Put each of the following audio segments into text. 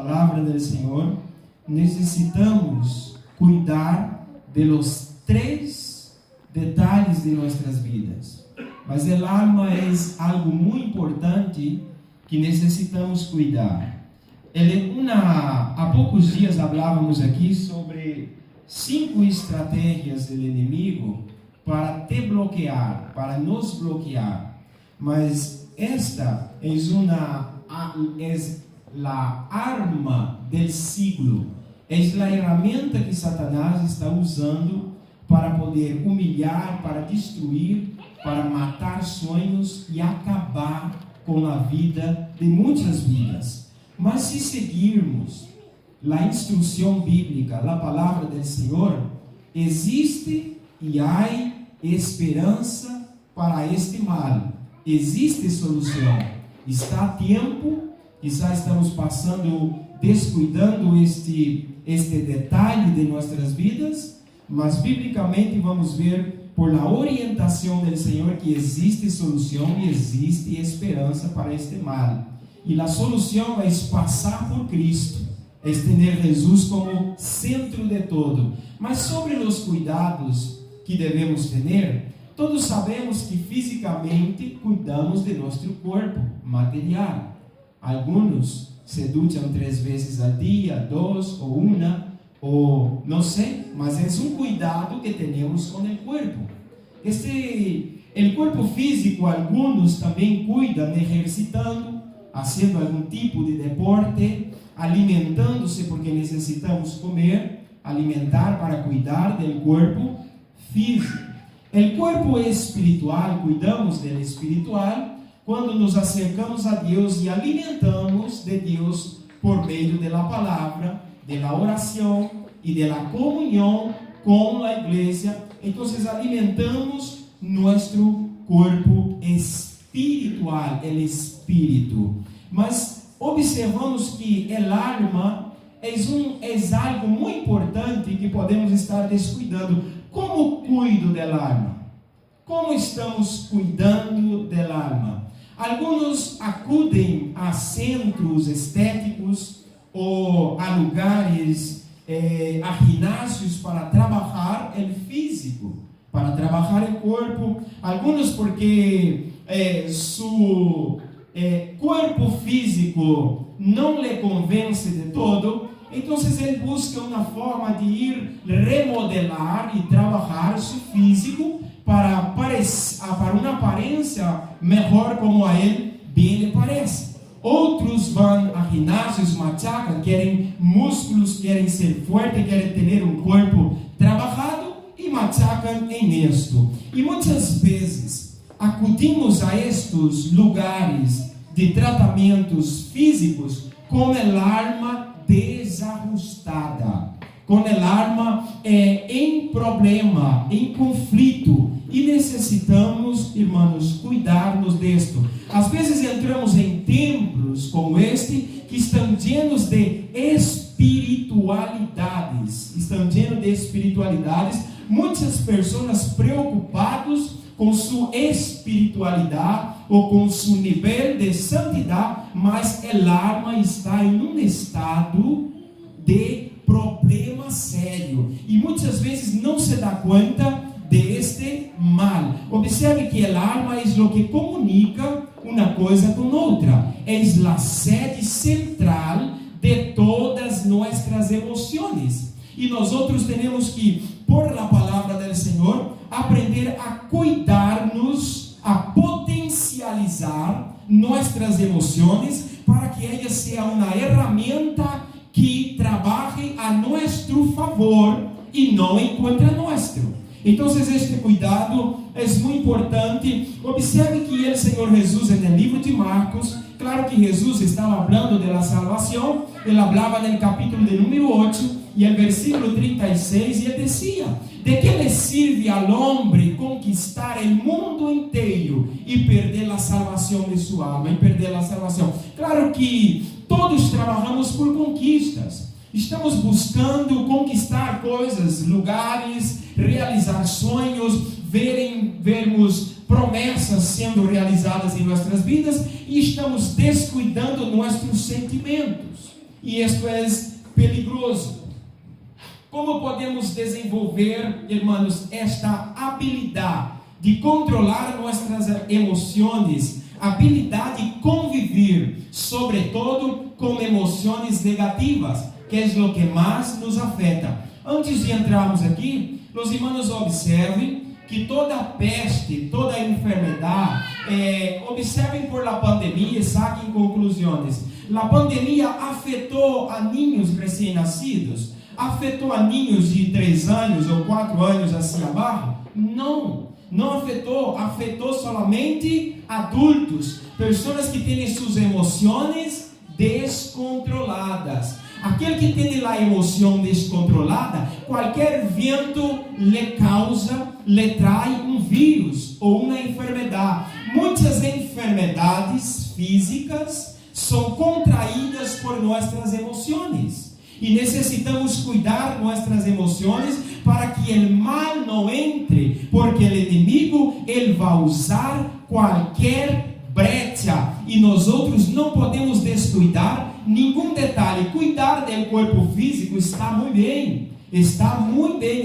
palavra do Senhor, necessitamos cuidar de los 3 detalhes de nossas vidas. Mas o alma é algo muito importante que necessitamos cuidar. Há poucos dias falávamos aqui sobre 5 estratégias do inimigo para te bloquear, para nos bloquear. Mas esta é a arma del siglo. É a ferramenta que Satanás está usando para poder humilhar, para destruir, para matar sonhos e acabar com a vida de muitas vidas. Mas se seguirmos a instrução bíblica, a palavra do Senhor, existe e há esperança para este mal. Existe solução. Está a tempo. Quizás estamos descuidando este detalhe de nossas vidas, mas biblicamente vamos ver por la orientação do Senhor que existe solução e existe esperança para este mal. E a solução é passar por Cristo, é ter Jesus como centro de todo. Mas sobre os cuidados que devemos ter, todos sabemos que fisicamente cuidamos de nosso corpo material. Alguns se ducham 3 vezes ao dia, 2 ou 1, ou não sei, mas é cuidado que temos com o corpo. O corpo físico, alguns também cuidam exercitando, fazendo algum tipo de deporte, alimentando-se porque necessitamos comer, alimentar para cuidar do corpo físico. O corpo espiritual, cuidamos do espiritual quando nos acercamos a Deus e alimentamos de Deus por meio da palavra, da oração e da comunhão com a igreja. Então, alimentamos nosso corpo espiritual, o espírito. Mas observamos que a alma é algo muito importante que podemos estar descuidando. Como cuido da alma? Como estamos cuidando da alma? Alguns acudem a centros estéticos ou a lugares, a ginásios para trabalhar o físico, para trabalhar o corpo. Alguns porque seu corpo físico não lhe convence de todo, então ele busca uma forma de ir remodelar e trabalhar seu físico para uma aparência melhor como a ele bem lhe parece. Outros vão a ginásios, machacam, querem músculos, querem ser fortes, querem ter um corpo trabalhado e machacam em isto. E muitas vezes acudimos a estes lugares de tratamentos físicos com a alma desajustada, com a alma em problema, em conflito. E necessitamos, irmãos, cuidarmos disto. Às vezes entramos em templos como este, que estão cheios de espiritualidades. Muitas pessoas preocupadas com sua espiritualidade ou com seu nível de santidade, mas a alma está em um estado de problema sério. E muitas vezes não se dá conta deste mal. Observe que a alma é o que comunica uma coisa com outra. É a sede central de todas nossas emoções. E nós outros temos que, por a palavra do Senhor, aprender a cuidar-nos, a potencializar nossas emoções, para que ela seja uma ferramenta que trabalhe a nosso favor e não em contra nosso. Então, este cuidado é muito importante. Observe que o Senhor Jesus, no livro de Marcos, claro que Jesus estava falando da salvação, ele falava no capítulo de número 8, e o versículo 36, e ele dizia: de que lhe sirve ao homem conquistar o mundo inteiro e perder a salvação de sua alma, e perder a salvação? Claro que todos trabalhamos por conquistas. Estamos buscando conquistar coisas, lugares, realizar sonhos, vermos promessas sendo realizadas em nossas vidas, e estamos descuidando nossos sentimentos. e isto é peligroso. Como podemos desenvolver, irmãos, esta habilidade de controlar nossas emoções, habilidade de conviver, sobretudo com emoções negativas, que é o que mais nos afeta? Antes de entrarmos aqui, os irmãos observem que toda peste, toda enfermidade, observem por la pandemia e saquem conclusões. A pandemia afetou a ninhos recém-nascidos? Afetou a ninhos de 3 anos ou 4 anos assim abaixo? Não, não afetou. Afetou somente adultos, pessoas que têm suas emoções descontroladas. Aquele que tem a emoção descontrolada, qualquer vento lhe causa, lhe trai um vírus ou uma enfermidade. Muitas enfermidades físicas são contraídas por nossas emoções. E necessitamos cuidar nossas emoções para que o mal não entre, porque o inimigo ele vai usar qualquer brecha e nós outros não podemos descuidar nenhum detalhe. Cuidar do corpo físico está muito bem,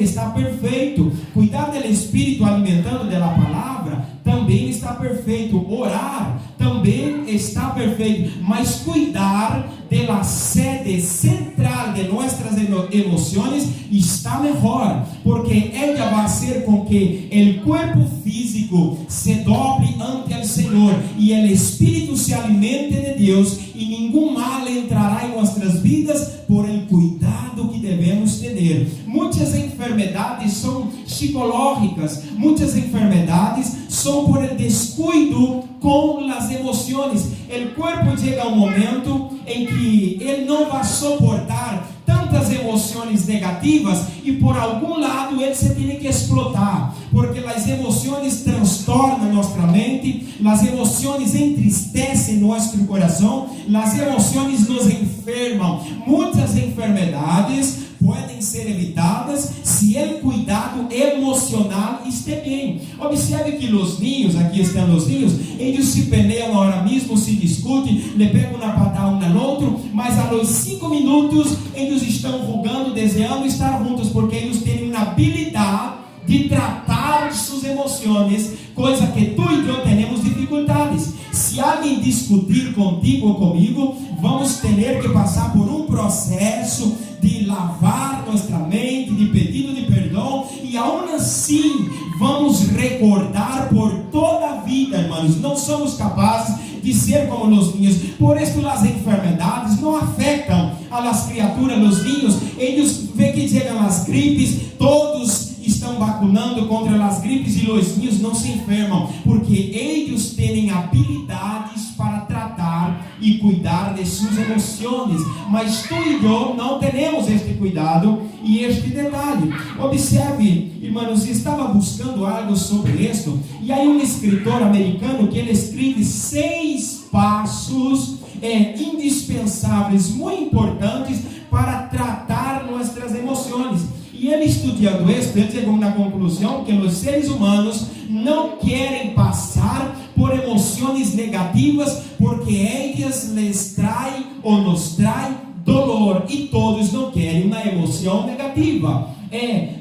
está perfeito. Cuidar do espírito alimentando da palavra também está perfeito. Orar também está perfeito, mas cuidar da sede central de nossas emoções está melhor, porque ela vai fazer com que o corpo físico se dobre ante o Senhor e o espírito se alimente de Deus, e nenhum mal entrará em nossas vidas por el cuidado que devemos ter. Muitas enfermidades são psicológicas, muitas enfermidades são por el descuido com as emoções. O corpo chega a um momento em que ele não vai suportar tantas emoções negativas e por algum lado ele se tem que explotar, porque as emoções transtornam nossa mente, as emoções entristecem nosso coração, as emoções nos enfermam. Muitas enfermidades podem ser evitadas se o cuidado emocional estiver bem. Observe que os ninhos, aqui estão os ninhos, eles se peneiam agora mesmo, se discutem, lhe pegam na patada um no outro, mas a los 5 minutos eles estão rugando, desejando estar juntos, porque eles têm uma habilidade de tratar suas emoções, coisa que tu e eu temos dificuldades. Se alguém discutir contigo ou comigo, vamos ter que passar por um processo de lavar nossa mente, de pedido de perdão, e aún assim vamos recordar por toda a vida, irmãos. Não somos capazes de ser como os ninhos. Por isso as enfermidades não afetam as criaturas, os ninhos. Eles veem que chegam as gripes, todos estão vacunando contra as gripes e os ninhos não se enfermam, porque eles têm habilidades para tratar e cuidar de suas emoções. Mas tu e eu não temos este cuidado e este detalhe. Observe, irmãos, estava buscando algo sobre isso, e aí um escritor americano que ele escreve 6 passos indispensáveis, muito importantes para tratar nossas emoções. E ele estudando isso, ele chegou na conclusão que os seres humanos não querem passar por emoções negativas, porque elas lhes traem ou nos traem dolor, e todos não querem uma emoção negativa.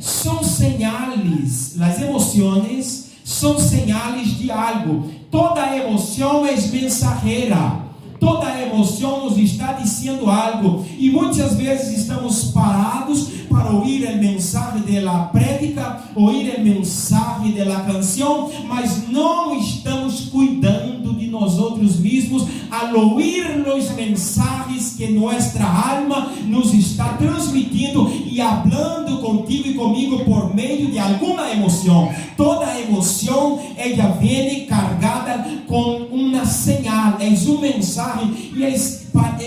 São sinais, as emoções são sinais de algo. Toda emoção é mensageira. Toda emoção nos está dizendo algo, e muitas vezes estamos parados para ouvir a mensagem da prédica, ouvir a mensagem da canção, mas não estamos cuidando de nós outros mesmos ao ouvir as mensagens que nossa alma nos está transmitindo e falando contigo e comigo por meio de alguma emoção. Toda emoção ela vem carregada com uma señal, é uma mensagem, e é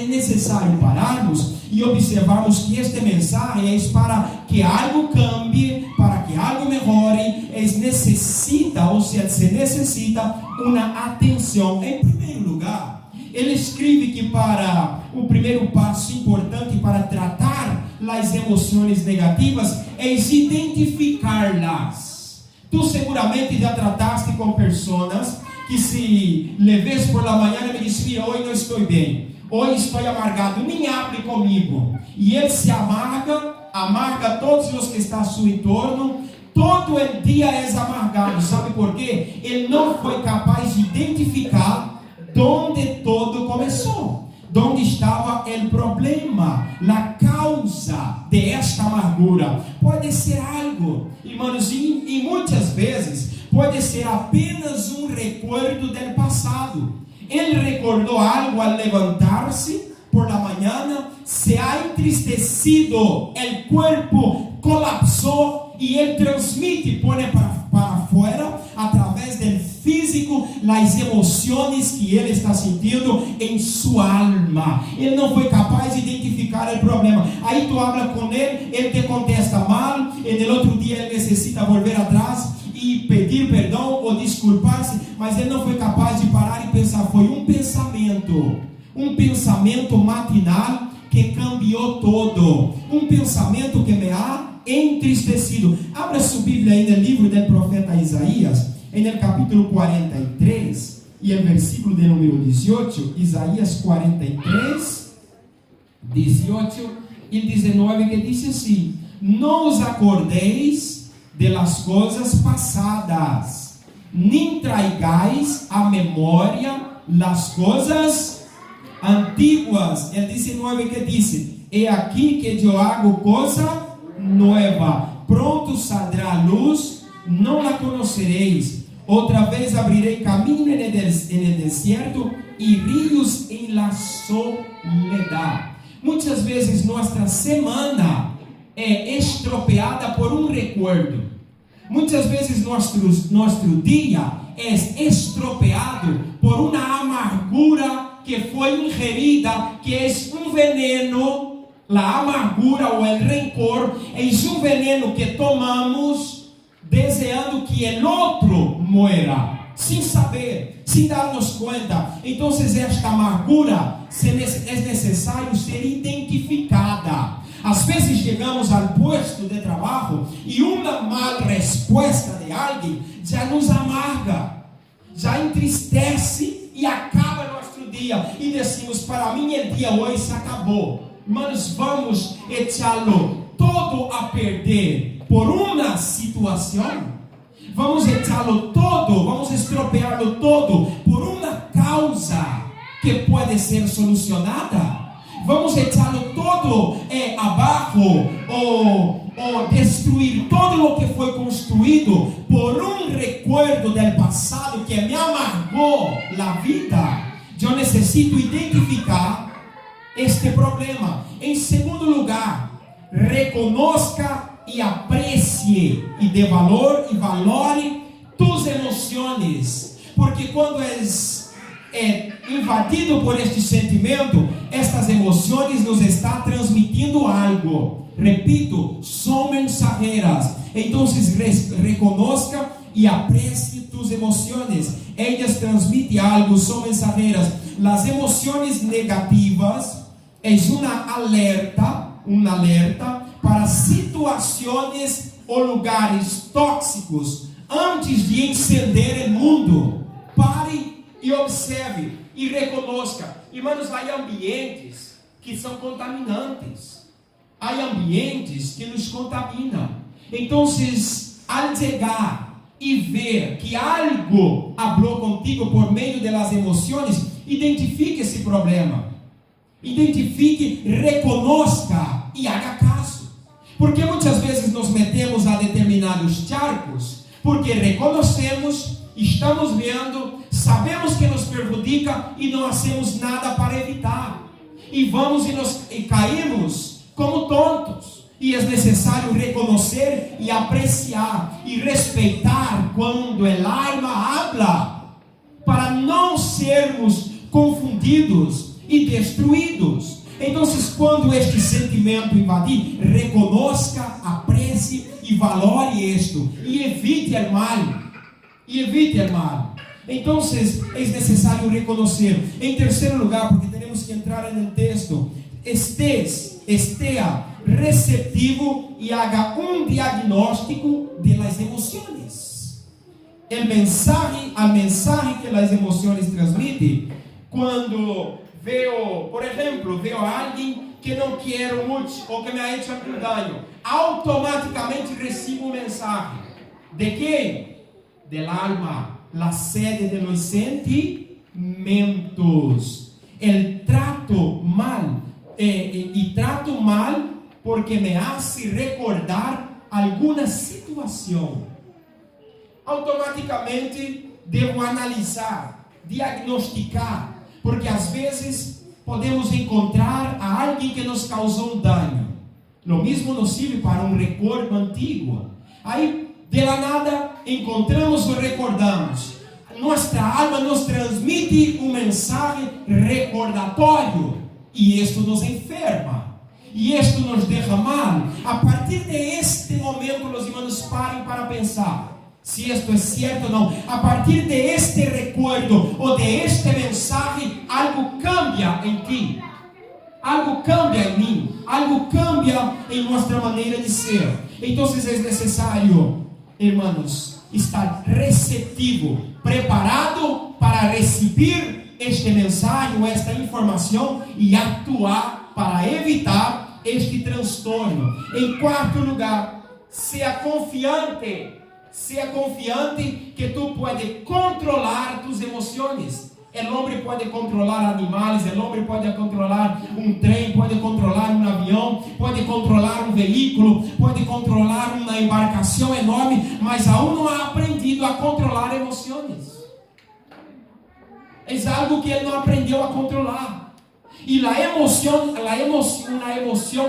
necessário pararmos e observarmos que esta mensagem é para que algo cambie, para que algo melhore. Necessita uma atenção. Em primeiro lugar, ele escreve que para o primeiro passo importante para tratar as emoções negativas é identificá-las. Tu seguramente já trataste com pessoas que se leves por la manhã e me disse: mira, hoje não estou bem, hoje estou amargado, nem hable comigo. E ele se amarga todos os que estão a seu entorno, todo o dia é amargado. Sabe por quê? Ele não foi capaz de identificar onde todo começou, onde estava o problema, a causa de esta amargura. Pode ser algo, irmãos, e muitas vezes pode ser apenas um recuerdo do passado. Ele recordou algo al levantar-se por la manhã, se ha entristecido, o corpo colapsou e ele transmite, põe para fora, através do físico, as emoções que ele está sentindo em sua alma. Ele não foi capaz de identificar o problema. Aí tu habla com ele te contesta mal, e no outro dia ele necessita volver atrás e pedir perdão ou desculpar-se, mas ele não foi capaz de parar e pensar. Foi um pensamento matinal que cambiou todo, um pensamento que me ha entristecido. Abra sua Bíblia aí no livro do profeta Isaías, no capítulo 43 e o versículo de número 18, Isaías 43, 18 e 19, que diz assim: não os acordeis de las coisas passadas, nem traigais a memória las coisas antiguas. El 19 que diz: e aqui que eu hago coisa nova, pronto saldrá a luz, não la conocereis. Outra vez abrirei caminho en el deserto e rios em la soledad. Muitas vezes nossa semana é estropeada por um recuerdo. Muitas vezes nosso dia é estropeado por uma amargura que foi ingerida, que é um veneno. A amargura ou o rencor é um veneno que tomamos desejando que o outro muera, sem saber, sem darmos conta. Então esta amargura é necessário ser identificada. Às vezes chegamos ao posto de trabalho e uma mal resposta de alguém já nos amarga, já entristece e acaba nosso dia, e decimos: para mim o dia hoje se acabou. Mas vamos echá-lo todo a perder por uma situação? Vamos echá-lo todo, vamos estropeá-lo todo por uma causa que pode ser solucionada? Vamos echá-lo todo abaixo ou destruir todo o que foi construído por um recuerdo do passado que me amargou a vida? Eu necessito identificar este problema. Em segundo lugar, reconozca e aprecie e dê valor e valore tus emoções, porque quando és invadido por este sentimento, estas emoções nos está transmitindo algo. Repito, são mensajeras. Então reconozca e aprecie tus emoções. Elas transmitem algo, são mensajeras. As emoções negativas é uma alerta para situações ou lugares tóxicos antes de encender o mundo. Pare e observe e reconozca. Irmãos, há ambientes que são contaminantes. Há ambientes que nos contaminam. Então, ao chegar e ver que algo falou contigo por meio das emoções, identifique esse problema. Identifique, reconozca e haga caso. Porque muitas vezes nos metemos a determinados charcos, porque reconhecemos, estamos vendo, sabemos que nos prejudica e não hacemos nada para evitar. E vamos e caímos como tontos. E é necessário reconhecer e apreciar e respeitar quando el alma habla, para não sermos confundidos e destruídos. Então, quando este sentimento invadir, reconozca, aprecie e valore isto e evite o mal. Então, é necessário reconhecer. Em terceiro lugar, porque temos que entrar no texto, esteja receptivo e haga um diagnóstico de las emoções. A mensagem que as emoções transmitem, quando por exemplo, veo a alguém que não quero muito ou que me ha hecho algum dano, automaticamente recebo mensaje. De quem? Del alma, la sede de los sentimentos. El trato mal, e trato mal porque me hace recordar alguma situação. Automaticamente devo analisar, diagnosticar, porque às vezes podemos encontrar a alguém que nos causou um dano. Lo mesmo nos sirve para um recuerdo antigo. Aí, de la nada, encontramos ou recordamos. Nossa alma nos transmite um mensagem recordatório, e isto nos enferma, e isto nos deixa mal. A partir de este momento, os irmãos parem para pensar se isto é certo ou não. A partir de este recuerdo ou de este mensagem, algo cambia em ti, algo cambia em mim, algo cambia em nossa maneira de ser. Então é necessário, irmãos, estar receptivo, preparado para receber este mensagem ou esta informação e atuar para evitar este transtorno. Em quarto lugar, seja confiante que tu puedes controlar tus emoções. O homem pode controlar animais, o homem pode controlar um trem, pode controlar um avião, pode controlar um veículo, pode controlar uma embarcação enorme, mas aún não ha aprendido a controlar emoções. É algo que ele não aprendeu a controlar. E a emoção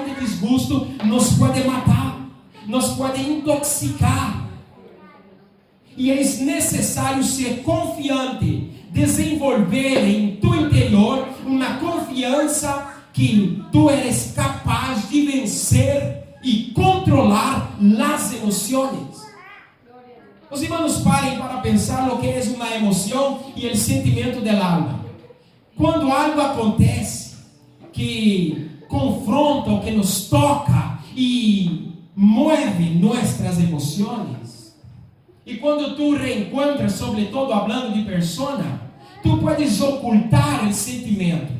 de desgosto nos pode matar, nos pode intoxicar. E é necessário ser confiante, desenvolver em tu interior uma confiança que tu eres capaz de vencer e controlar as emoções. Os irmãos parem para pensar o que é uma emoção e o sentimento da alma. Quando algo acontece que confronta ou que nos toca e move nossas emoções, e quando tu reencontras, sobretudo falando de persona, tu podes ocultar o sentimento.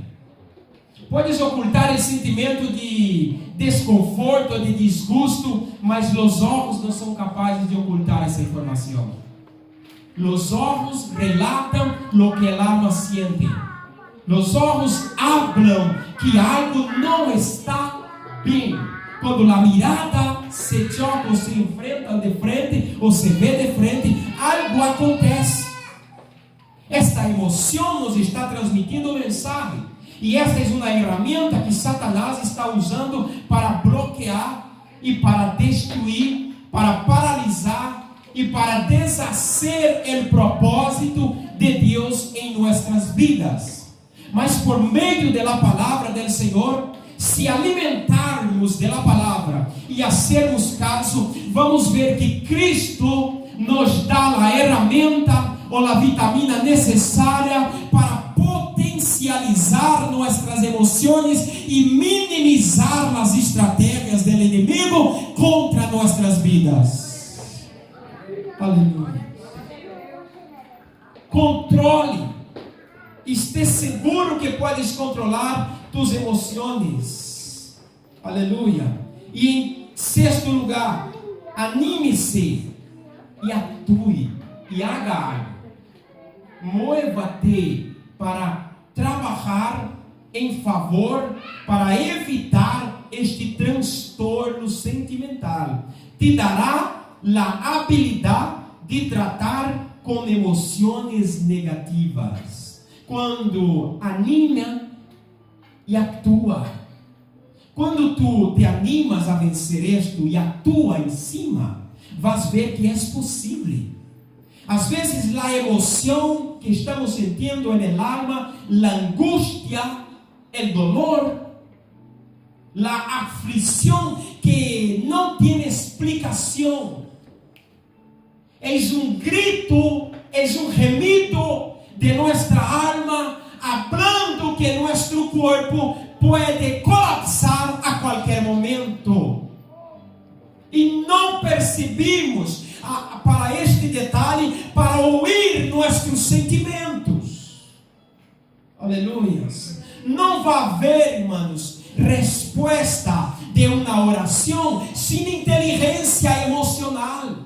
Podes ocultar o sentimento de desconforto, de desgosto, mas os olhos não são capazes de ocultar essa informação. Os olhos relatam o que a alma sente. Os olhos falam que algo não está bem. Quando a mirada se choca ou se enfrentam de frente, ou se vê de frente, algo acontece. Esta emoção nos está transmitindo mensagem. E esta é uma ferramenta que Satanás está usando para bloquear e para destruir, para paralisar e para desfazer o propósito de Deus em nossas vidas. Mas por meio da palavra do Senhor, se alimentarmos da palavra e fazermos caso, vamos ver que Cristo nos dá a ferramenta ou a vitamina necessária para potencializar nossas emoções e minimizar as estratégias do inimigo contra nossas vidas. Aleluia. Controle. Esteja seguro que podes controlar tus emoções. Aleluia. E em sexto lugar, anime-se e atue e haga algo. Mueva-te para trabalhar em favor, para evitar este transtorno sentimental. Te dará a habilidade de tratar com emoções negativas. Quando anima e atua. Quando tu te animas a vencer isto e atua em cima, vas ver que é possível. Às vezes a emoção que estamos sentindo en el alma, a angústia, o dolor, a aflição que não tem explicação, é grito, é gemido de nossa alma, hablando que nosso corpo pode colapsar a qualquer momento. E não percebemos para este detalhe, para ouvir nossos sentimentos. Aleluia. não vai haver, irmãos, resposta de uma oração sem inteligência emocional.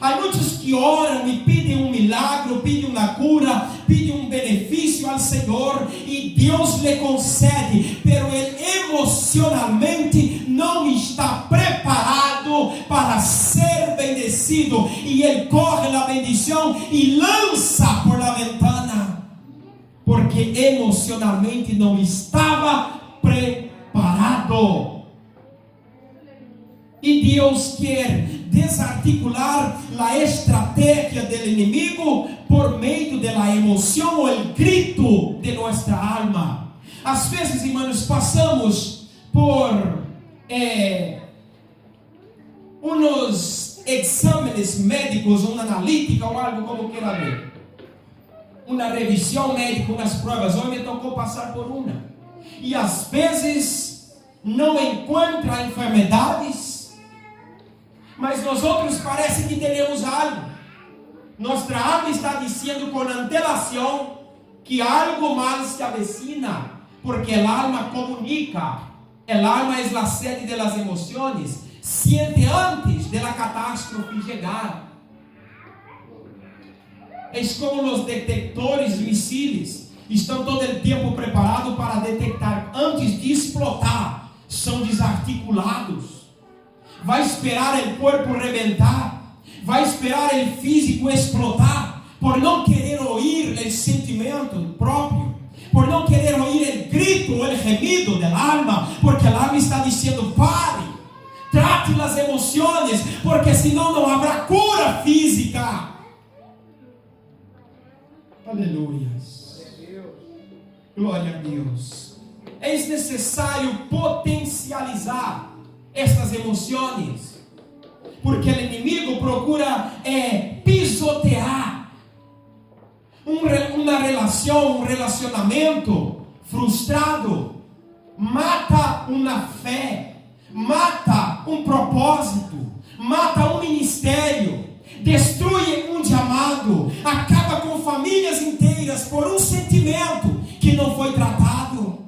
Há muitos que oram e pedem um milagre, pedem uma cura, pedem um benefício ao Senhor e Deus lhe concede, mas ele emocionalmente não está preparado para ser bendecido e ele corre a bendição e lança por la ventana, porque emocionalmente não estava preparado. E Deus quer desarticular a estratégia do inimigo por meio da emoção ou o grito de nossa alma. Às vezes, irmãos, passamos por uns exames médicos, uma analítica ou algo como queira ver, uma revisão médica, umas provas. Hoje me tocou passar por uma, e às vezes não encontra enfermidades, mas nós outros parece que temos algo. Nossa alma está dizendo com antelação que algo mal se avecina, porque a alma comunica. A alma é a sede das emoções, siente antes da catástrofe chegar. É como os detectores de mísseis, estão todo o tempo preparados para detectar antes de explodir. São desarticulados. Vai esperar o corpo rebentar, vai esperar o físico explotar, por não querer ouvir o sentimento próprio, por não querer ouvir o grito, o gemido da alma, porque a alma está dizendo: pare, trate as emoções, porque senão não haverá cura física. Aleluia, glória a Deus. É necessário potencializar estas emoções, porque o inimigo procura pisotear uma relação, um relacionamento frustrado, mata uma fé, mata um propósito, mata um ministério, destrui um chamado, acaba com famílias inteiras por um sentimento que não foi tratado.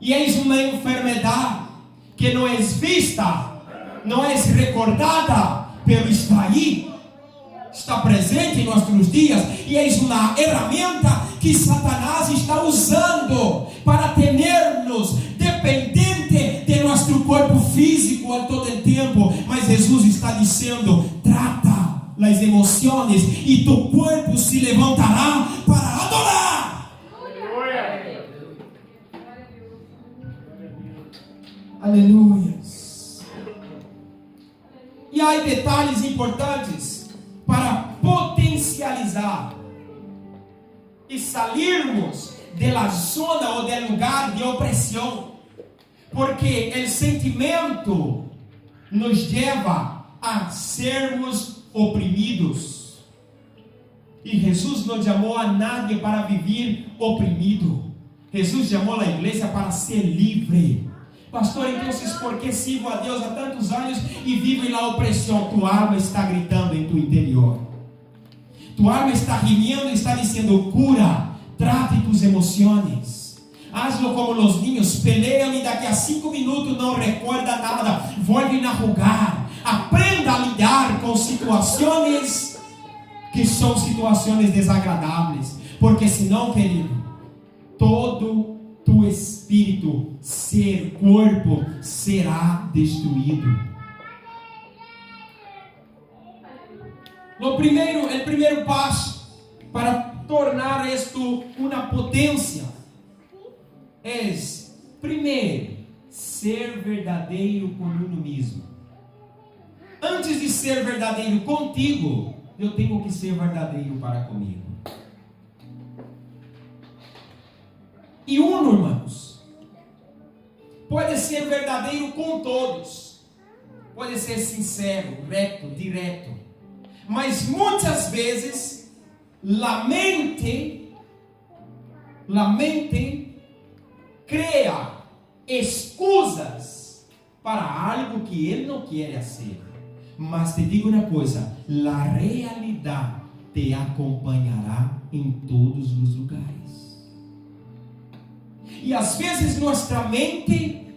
E eis uma enfermidade que não é vista, não é recordada, pelo está aí, está presente em nossos dias, e é uma ferramenta que Satanás está usando para ter-nos dependente de nosso corpo físico a todo o tempo. Mas Jesus está dizendo: trata as emoções e tu corpo se levantará para adorar. Aleluia. E há detalhes importantes para potencializar e sairmos da zona ou do lugar de opressão, porque o sentimento nos leva a sermos oprimidos, e Jesus não chamou a nadie para viver oprimido. Jesus chamou a igreja para ser livre. Pastor, então, por que sirvo a Deus há tantos anos e vivo na opressão? Tua alma está gritando em tu interior. Tua alma está rimiendo e está dizendo: cura, trate tus emoções. Hazlo como os niños, peleam e daqui a 5 minutos não recuerda nada. Vuelven a jugar. Aprenda a lidar com situações que são situações desagradáveis. Porque senão, querido, todo tu espírito, ser, corpo, será destruído. O primeiro passo para tornar isto uma potência é, primeiro, ser verdadeiro com uno mesmo. Antes de ser verdadeiro contigo, eu tenho que ser verdadeiro para comigo. E uno, irmãos, pode ser verdadeiro com todos, pode ser sincero, reto, direto, mas muitas vezes a mente cria escusas para algo que ele não quer fazer. Mas te digo uma coisa: a realidade te acompanhará em todos os lugares. E às vezes nossa mente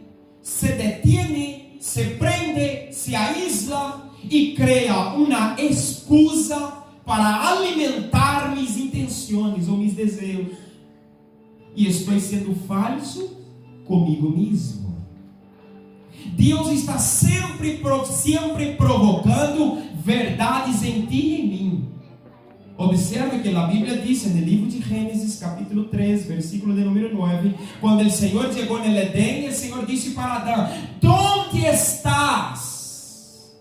se detiene, se prende, se aísla e cria uma excusa para alimentar minhas intenções ou meus desejos. E estou sendo falso comigo mesmo. Deus está sempre provocando verdades em ti e em mim. Observe que a Bíblia diz no livro de Gênesis, capítulo 3, versículo de número 9, quando o Senhor chegou no Edém, o Senhor disse para Adão: "Onde estás?"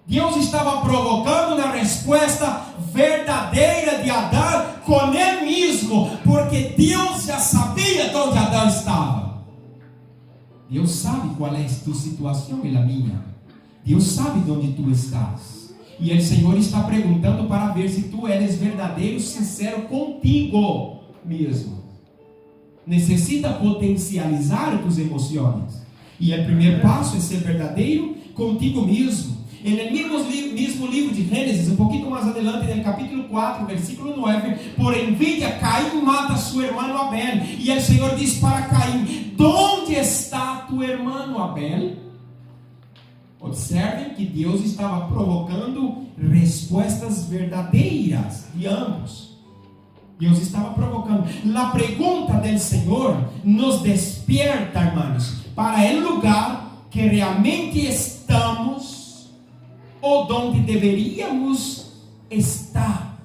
Deus estava provocando uma resposta verdadeira de Adão com ele mesmo, porque Deus já sabia onde Adão estava. Deus sabe qual é a tua situação e a minha. Deus sabe onde tu estás. E o Senhor está perguntando para ver se tu eres verdadeiro, sincero contigo mesmo. Necessita potencializar as tuas emoções. E o primeiro passo é ser verdadeiro contigo mesmo. No mesmo livro de Gênesis, um pouquinho mais adelante, no capítulo 4, versículo 9, por envidia, Caim mata seu irmão Abel. E o Senhor diz para Caim: "Onde está tu irmão Abel?" Observem que Deus estava provocando respostas verdadeiras de ambos. Deus estava provocando. A pergunta do Senhor nos despierta, irmãos, para o lugar que realmente estamos ou onde deveríamos estar.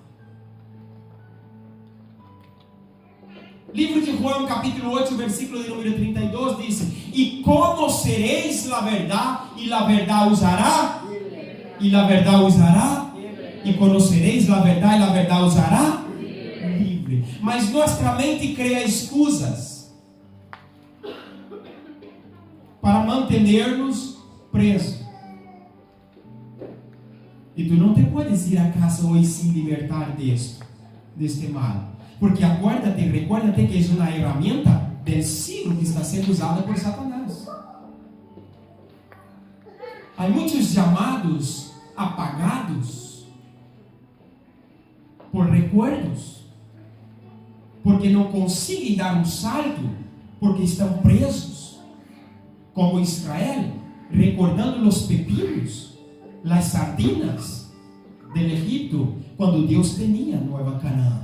Livro de João, capítulo 8, versículo de número 32, diz: "E conocereis a verdade, e a verdade usará, e a verdade usará, e conocereis a verdade, e a verdade usará livre." Mas nossa mente cria escusas para manter-nos presos. E tu não te podes ir a casa hoje sem libertar deste mal. Porque recuérdate que é uma ferramenta del siglo que está sendo usada por Satanás. Há muitos chamados apagados por recuerdos, porque não conseguem dar um salto, porque estão presos, como Israel, recordando os pepinos, as sardinas do Egito, quando Deus tinha Nova Canaã.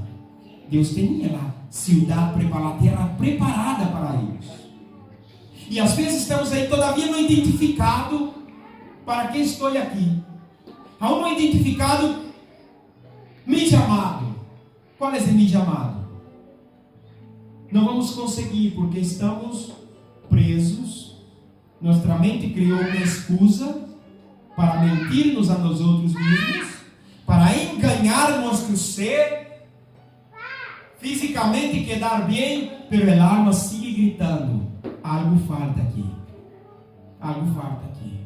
Deus tinha lá cidade, a terra preparada para eles. E às vezes estamos aí todavia não identificado para que estou aqui. Aún não identificado me chamado. Qual é esse me chamado? Não vamos conseguir porque estamos presos. Nossa mente criou uma excusa para mentir-nos a nós outros mesmos, para enganar nosso ser. Fisicamente quedar bem, pero el alma sigue gritando: algo falta aqui. Algo falta aqui.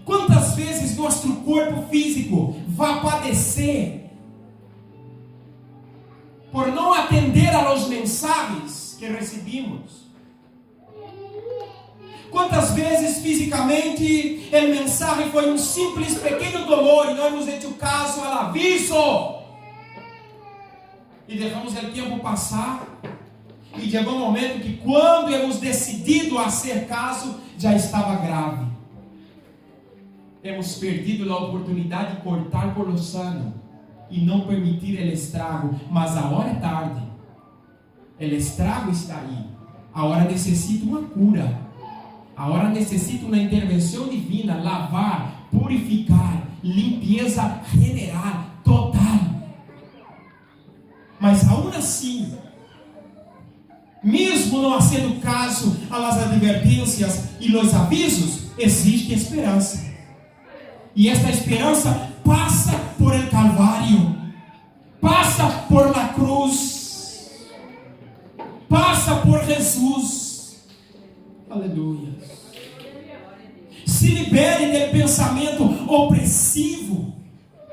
Quantas vezes nosso corpo físico vai padecer por não atender a los mensagens que recebemos? Quantas vezes fisicamente o mensagem foi um simples pequeno dolor e nós hemos hecho caso ao aviso? E deixamos o tempo passar, e chegou um momento que, quando hemos decidido a ser caso, já estava grave. Hemos perdido a oportunidade de cortar por lo sano e não permitir o estrago, mas agora é tarde. O estrago está aí. Agora necessita uma cura. Agora necessita uma intervenção divina, lavar, purificar, limpeza general, total. Mas aún assim, mesmo não sendo caso às advertências e los avisos, existe esperança. E esta esperança passa por el Calvário, passa por la cruz, passa por Jesus. Aleluia. Se libere do pensamento opressivo.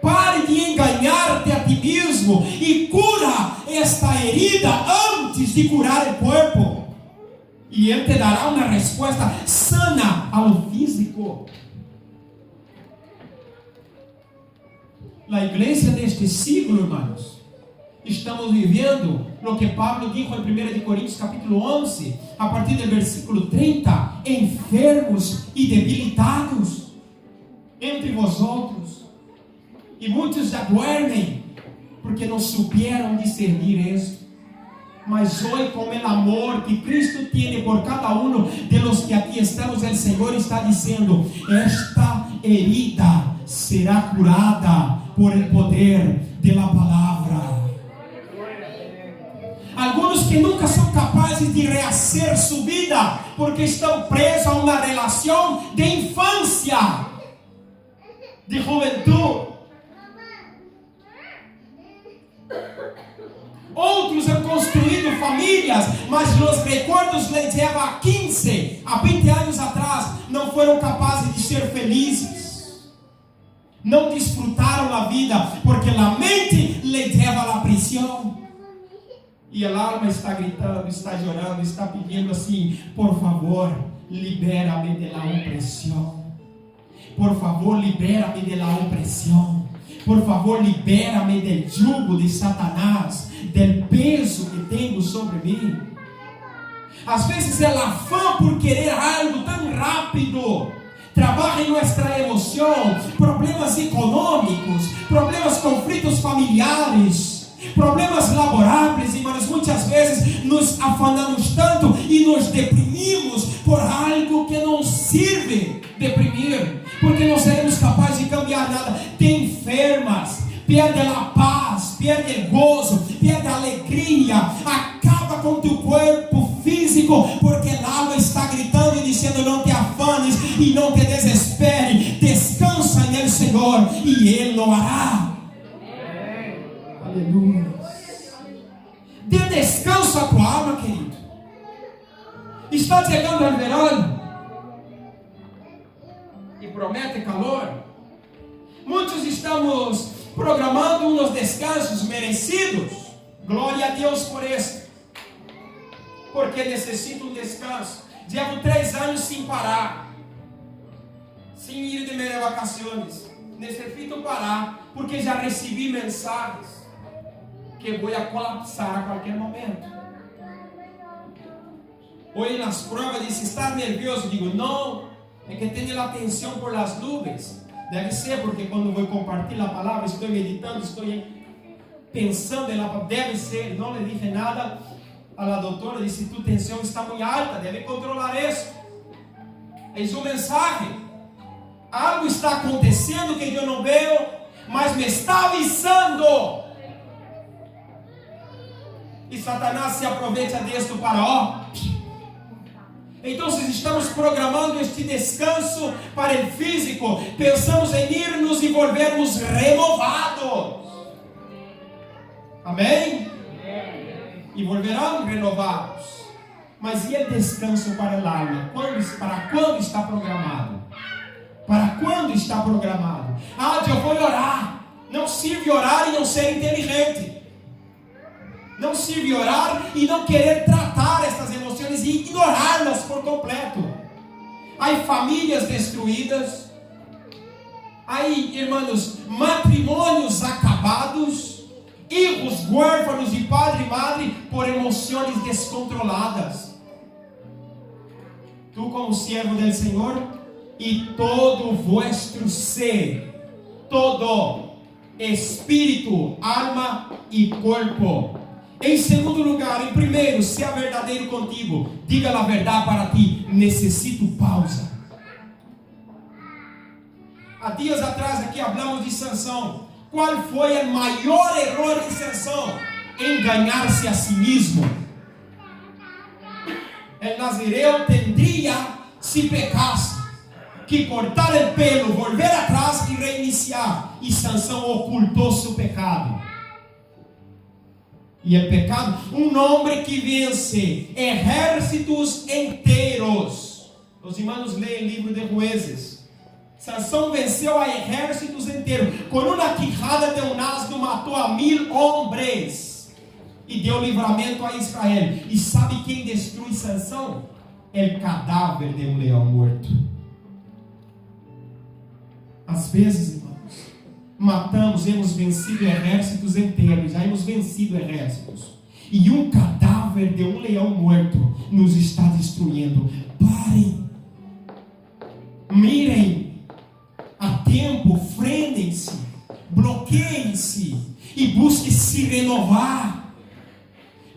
Pare de enganar-te a ti mesmo e cura esta herida antes de curar o corpo. E Ele te dará uma resposta sana ao físico. A igreja deste siglo, irmãos, Estamos vivendo o que Pablo dijo em 1 Coríntios capítulo 11, a partir do versículo 30, enfermos e debilitados entre vosotros, e muitos já dormem, porque não souberam discernir isso. Mas hoje, com o amor que Cristo tem por cada um de los que aqui estamos, o Senhor está dizendo: esta herida será curada por el poder de la palavra. Alguns que nunca são capazes de rehacer sua vida, porque estão presos a uma relação de infância, de juventude. Outros han construído famílias, mas os recuerdos les levam a 15, a 20 anos atrás, não foram capazes de ser felizes. Não desfrutaram a vida, porque a mente les leva à prisão. E a alma está gritando, está chorando, está pedindo assim: por favor, libera-me de la opressão. Por favor, libera-me de la opressão. Por favor, libera-me del jugo de Satanás, del peso que tenho sobre mim. Às vezes é o afã por querer algo tão rápido. Trabalha em nossa emoção, problemas econômicos, problemas, conflitos familiares, problemas laboráveis, irmãos. Muitas vezes nos afanamos tanto e nos deprimimos por algo que não sirve deprimir, porque não seremos capazes de cambiar nada. Te enfermas, perde a paz, perde o gozo, perde a alegria, acaba com tu corpo físico, porque a alma está gritando e dizendo: não te afanes e não te desespere, descansa no Senhor e Ele lo hará. Aleluia. Dê descanso à tua alma, querido. Está chegando o verão e promete calor. Muitos estamos programando uns descansos merecidos. Glória a Deus por isso, porque necessito descanso. Llevo 3 anos sem parar, sem ir de minhas vacações. Necessito parar, porque já recebi mensagens que vou colapsar a qualquer momento. Hoje nas provas disse: estar nervioso? Digo: não, é que tenho a atenção por las nuvens. Deve ser porque quando vou compartilhar a palavra, estou meditando, estou pensando em ela. Deve ser. Não lhe dije nada a doutora, disse: tu tensão está muito alta, deve controlar isso. É uma mensagem. Algo está acontecendo que eu não vejo, mas me está avisando. E Satanás se aproveita disso para Então, estamos programando este descanso para o físico, pensamos em irmos e volvermos renovados. Amém? E volverão renovados. Mas e o descanso para a alma? Para quando está programado? Para quando está programado? Eu vou orar. Não sirve orar e não ser inteligente. Não sirve orar e não querer tratar essas emoções e ignorá-las por completo. Há famílias destruídas, há, irmãos, matrimônios acabados, filhos huérfanos de padre e madre por emoções descontroladas. Tu, como servo do Senhor, e todo o vosso ser, todo espírito, alma e corpo. Em segundo lugar, em primeiro, seja verdadeiro contigo. Diga a verdade para ti. Necessito pausa. Há dias atrás aqui falamos de Sansão. Qual foi o maior erro de Sansão? Enganar-se a si mesmo. O nazireu tendria, se pecasse, que cortar o pelo, volver atrás e reiniciar. E Sansão ocultou seu pecado. E o pecado, um homem que vence exércitos inteiros. Os irmãos leem o livro de Juízes. Sansão venceu a exércitos inteiros. Com uma quijada de um asno matou a 1000 homens. E deu livramento a Israel. E sabe quem destrui Sansão? O cadáver de um leão morto. Às vezes, irmãos, matamos, hemos vencido exércitos inteiros, já hemos vencido exércitos. E um cadáver de um leão morto nos está destruindo. Parem, mirem a tempo, frenem-se, bloqueiem-se e busquem se renovar.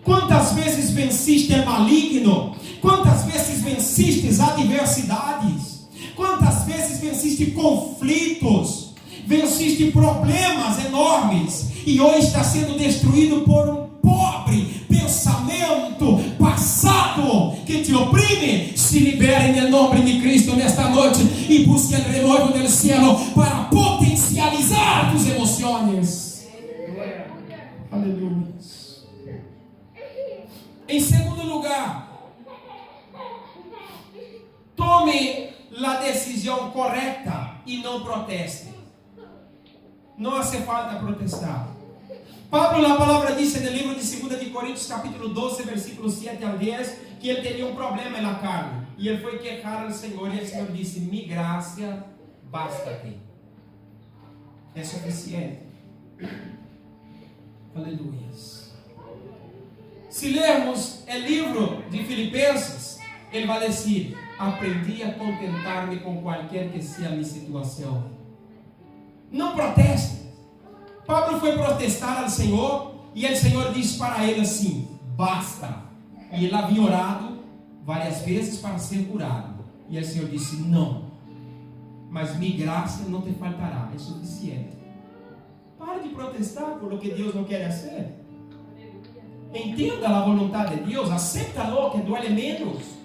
Quantas vezes venciste o maligno? Quantas vezes venciste as adversidades? Quantas vezes venciste conflitos? Venciste problemas enormes e hoje está sendo destruído por um pobre pensamento passado que te oprime. Se libere em nome de Cristo nesta noite e busque o renovo do cielo para potencializar tus emoções. Aleluia. Em segundo lugar, tome a decisão correta e não proteste. Não hace falta protestar. Pablo, a palavra diz no livro de 2 de Coríntios, capítulo 12, versículos 7 ao 10, que ele teria um problema na carne. E ele foi queixar ao Senhor, e o Senhor disse: "Mi graça basta-te." É suficiente. Aleluia. Se lermos o livro de Filipenses, ele vai dizer: "Aprendi a contentar-me com qualquer que seja a minha situação." Não proteste. Pablo foi protestar ao Senhor, e o Senhor disse para ele assim: "Basta." E ele havia orado várias vezes para ser curado, e o Senhor disse: "Não, mas minha graça não te faltará, é suficiente." Pare de protestar por o que Deus não quer fazer. Entenda a vontade de Deus, aceita-lo que duele menos.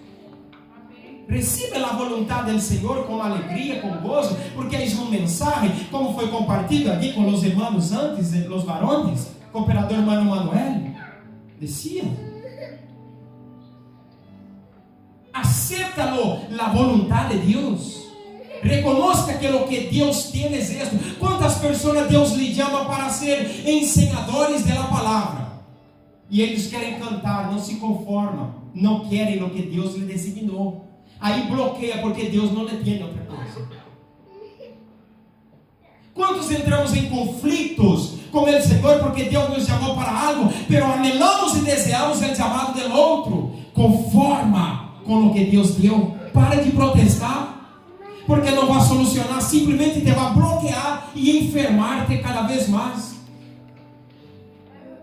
Receba a vontade do Senhor com alegria, com gozo, porque é uma mensagem, como foi compartilhado aqui com os irmãos antes, os varones, com o operador Mano Manuel, dizia: acéptalo a vontade de Deus. Reconozca que o que Deus tem é isto. Quantas pessoas Deus lhe chama para ser ensinadores da palavra? E eles querem cantar, não se conformam, não querem o que Deus lhe designou. Aí bloqueia, porque Deus não lhe tem outra coisa. Quantos entramos em conflitos com o Senhor, porque Deus nos chamou para algo, pero anelamos e desejamos o chamado do outro, conforma com o que Deus deu. Para de protestar, porque não vai solucionar, simplesmente te vai bloquear e enfermar-te cada vez mais.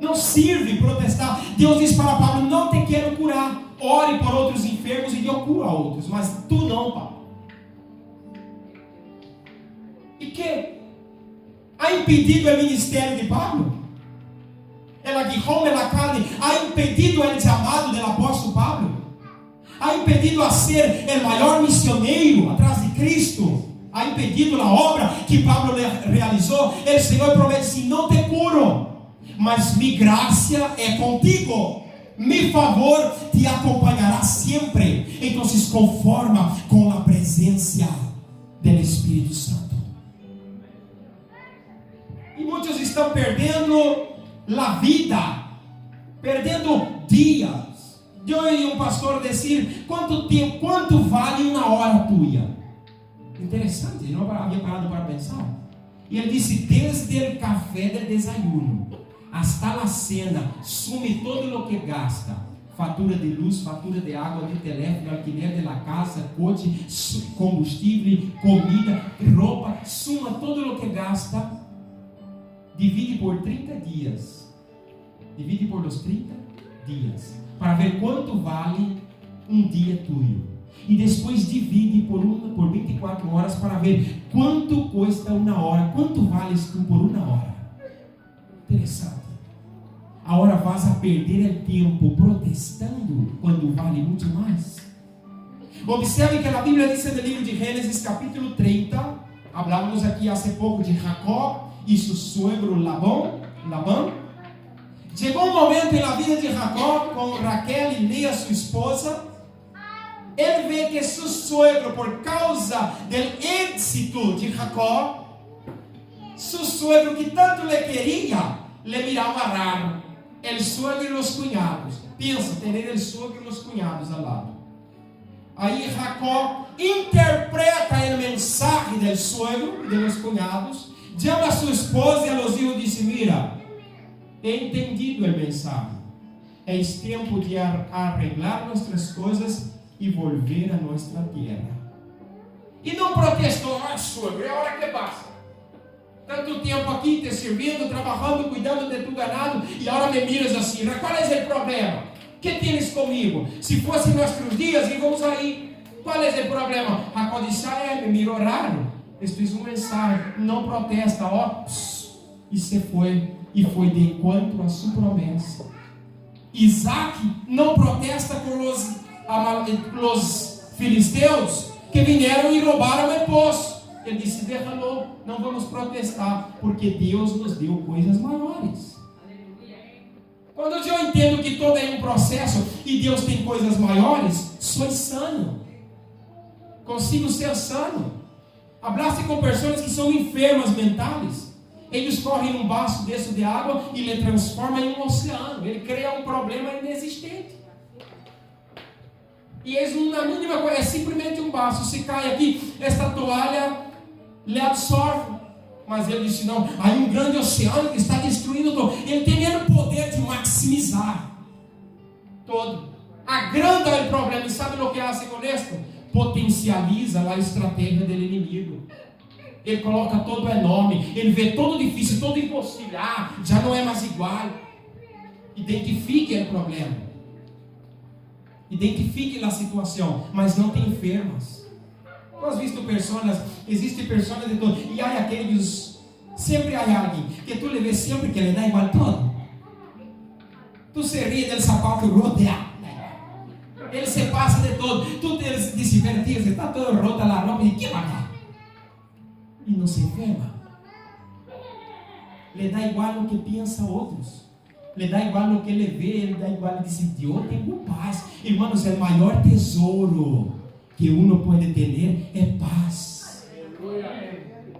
Não serve protestar. Deus diz para Pablo: "Não te quero curar. Ore por outros enfermos e eu curo a outros, mas tu não, Pablo." E que ha impedido o ministério de Pablo? El aguijón de la carne ha impedido o chamado do apóstolo Pablo? Ha impedido a ser o maior missioneiro atrás de Cristo? Ha impedido a obra que Pablo realizou? O Senhor promete assim: "Não te curo, mas mi graça é contigo. Mi favor te acompanhará sempre." Então, se conforma com a presença do Espírito Santo. E muitos estão perdendo a vida, perdendo dias. Eu ouvi um pastor dizer: quanto vale uma hora tua? Interessante, não havia parado para pensar. E ele disse: desde o café de desayuno hasta a cena, sume todo o que gasta. Fatura de luz, fatura de água, de telefone, alquiler de la casa, coche, combustível, comida, roupa. Suma todo o que gasta. Divide por 30 dias. Divide por os 30 dias. Para ver quanto vale um dia tuyo. E depois divide por 24 horas para ver quanto custa uma hora. Quanto vales tu por uma hora? Interessante. Agora vas a perder o tempo protestando quando vale muito mais. Observe que a Bíblia diz no livro de Gênesis, capítulo 30. Hablamos aqui há pouco de Jacó e seu suegro Labão. Chegou um momento na vida de Jacó, com Raquel e Lia, sua esposa. Ele vê que seu suegro, por causa do êxito de Jacó, seu suegro que tanto lhe queria, lhe mirava raro. El suegro e os cunhados. Pensa, ter el suegro e os cunhados ao lado. Aí Jacó interpreta a mensagem do suegro e dos cunhados Llama a sua esposa e a los hijos disse: mira, he entendido el mensaje. Es tempo de arreglar nossas coisas e volver a nossa terra. E não protestou: ah, suegro, é hora que basta. Tanto tempo aqui te servindo, trabalhando, cuidando de tu ganado, e agora me miras assim. Qual é o problema? Que tens comigo? Se fosse nossos dias, íamos aí. Qual é o problema? A codicia me mirou raro. Este é um mensagem. Não protesta, ó. E se foi. E foi de encontro a sua promessa. Isaac não protesta com os filisteus que vieram e roubaram o poço. Ele disse: derramou, não vamos protestar, porque Deus nos deu coisas maiores. Quando eu entendo que todo é um processo e Deus tem coisas maiores, sou sano. Consigo ser sano. Abrace com pessoas que são enfermas mentais. Eles correm num vaso desse de água e ele transforma em um oceano. Ele cria um problema inexistente. E eles, na mínima coisa, é simplesmente um vaso. Se cai aqui, esta toalha lhe absorve. Mas ele disse: não, há um grande oceano que está destruindo todo. Ele tem o poder de maximizar todo. Agranda o problema. E sabe o que hace com isto? Potencializa a estratégia do inimigo. Ele coloca todo enorme. Ele vê todo difícil, todo impossível. Ah, já não é mais igual. Identifique o problema. Identifique a situação. Mas não tem enfermas. Nós visto pessoas, existem pessoas de todo. E há aqueles, sempre há alguém que tu lhe vê sempre que ele dá igual todo. Tu se ri dele sapato roto. Ele se passa de todo. Tu se divertir, você está todo roto lá, roupa e que vai. E não se enferma. Lhe dá igual o que pensa outros. Lhe dá igual o que ele vê. Ele dá igual e diz: eu tenho paz. Irmãos, é o maior tesouro que uno pode ter é paz.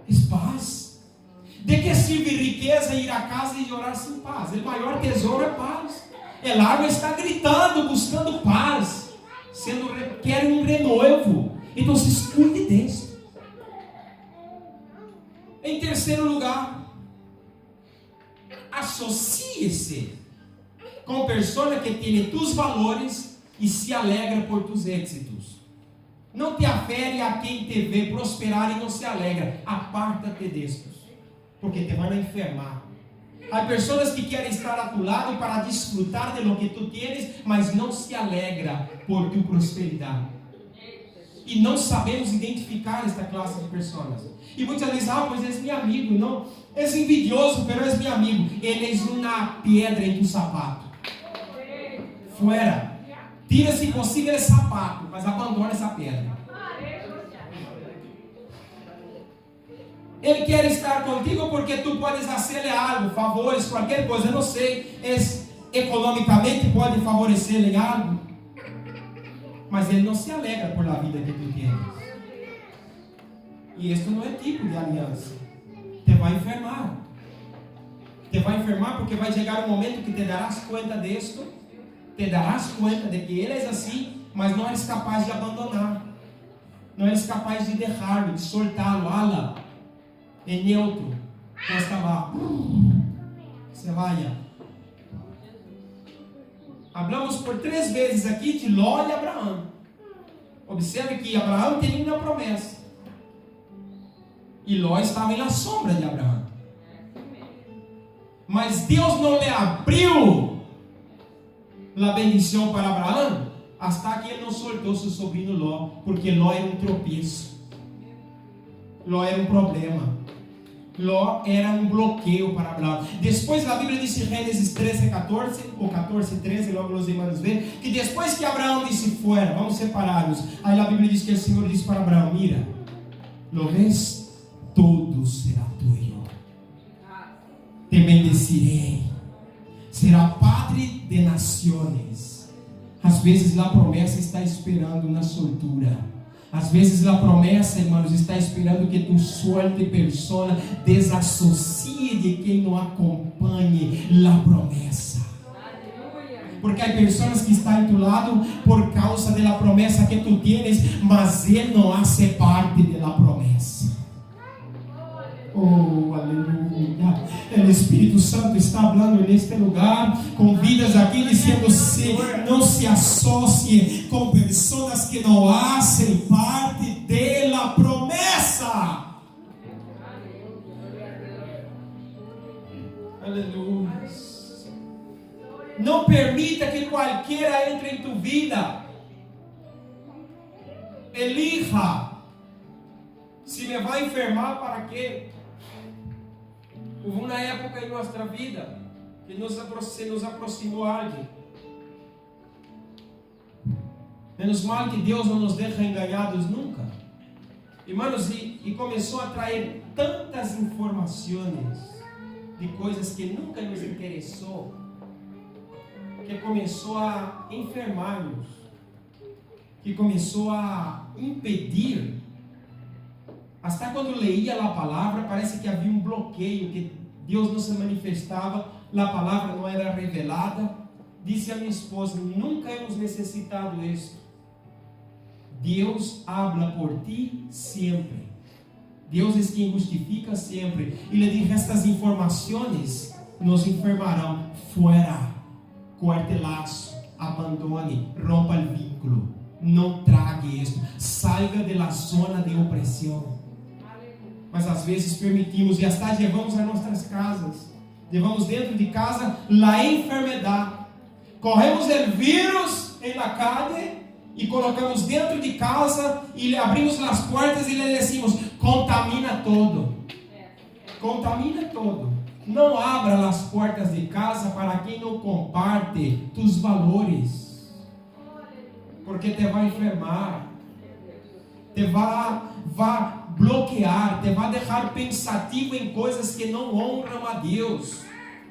É paz. De que serve riqueza ir a casa e orar sem paz? O maior tesouro é paz. El água está gritando, buscando paz, quer um renovo. Então, cuide disso. Em terceiro lugar, associe-se com pessoas que têm tus valores e se alegra por tus êxitos. Não te afere a quem te vê prosperar e não se alegra. Aparta-te destes, porque te vão enfermar. Há pessoas que querem estar a tu lado para desfrutar de lo que tu tienes, mas não se alegra por tu prosperidade. E não sabemos identificar esta classe de pessoas. E muitas vezes, pois é meu amigo, não, é envidioso, mas é meu amigo. Ele é uma pedra em tu sapato. Fuera. Tira se possível esse sapato, mas abandona essa pedra. Ele quer estar contigo porque tu podes fazer algo, favores, qualquer coisa, eu não sei, economicamente pode favorecer em algo, mas ele não se alegra por a vida que tu tens. E isso não é tipo de aliança. Te vai enfermar. Te vai enfermar porque vai chegar um momento que te darás conta disso, te darás conta de que ele é assim, mas não eres capaz de abandonar, não eres capaz de deixá-lo, de soltá-lo. Ala, é neutro, costa lá, você vai. Hablamos por 3 vezes aqui de Ló e Abraão. Observe que Abraão tinha uma promessa e Ló estava na sombra de Abraão, mas Deus não lhe abriu a bendição para Abraão hasta que ele não soltou seu sobrinho Ló, porque Ló era um tropeço, Ló era um problema, Ló era um bloqueio para Abraão. Depois a Bíblia diz em Gênesis 13:14 ou 14:13, logo os irmãos veem, que depois que Abraão disse fora, vamos separar-nos, aí a Bíblia diz que o Senhor disse para Abraão: mira, lo ves, todo será tuyo, te bendecirei, será padre de nações. Às vezes a promessa está esperando na soltura. Às vezes a promessa, irmãos, está esperando que tu suelte persona, desassocie de quem não acompanhe a promessa. Porque há pessoas que estão a tu lado por causa da promessa que tu tienes, mas ele não hace parte da promessa. Oh, Aleluia. O Espírito Santo está falando neste lugar, com vidas aqui, dizendo: não se associe com pessoas que não fazem parte da promessa. Aleluia. Não permita que qualquer entre em tu vida. Elija. Se me vai enfermar, para quê? Houve uma época em nossa vida que se nos aproximou alguém. Menos mal que Deus não nos deixa enganados nunca. Irmãos, e começou a trazer tantas informações de coisas que nunca nos interessou, que começou a enfermar-nos, que começou a impedir. Até quando leía a palavra, parece que havia um bloqueio, que Deus não se manifestava, a palavra não era revelada. Disse a minha esposa: nunca hemos necessitado isto. Deus habla por ti sempre. Deus é quem justifica sempre. E lhe dije: estas informações nos enfermarão. Fuera, corte laço, abandone, rompa o vínculo. Não trague isso. Salga da zona de opressão. Mas às vezes permitimos e até levamos a nossas casas. Levamos dentro de casa a enfermidade. Corremos o vírus na calle e colocamos dentro de casa e abrimos as portas e lhe decimos: contamina todo. Contamina todo. Não abra as portas de casa para quem não comparte tus valores, porque te vai enfermar, te vai bloquear, te vai deixar pensativo em coisas que não honram a Deus.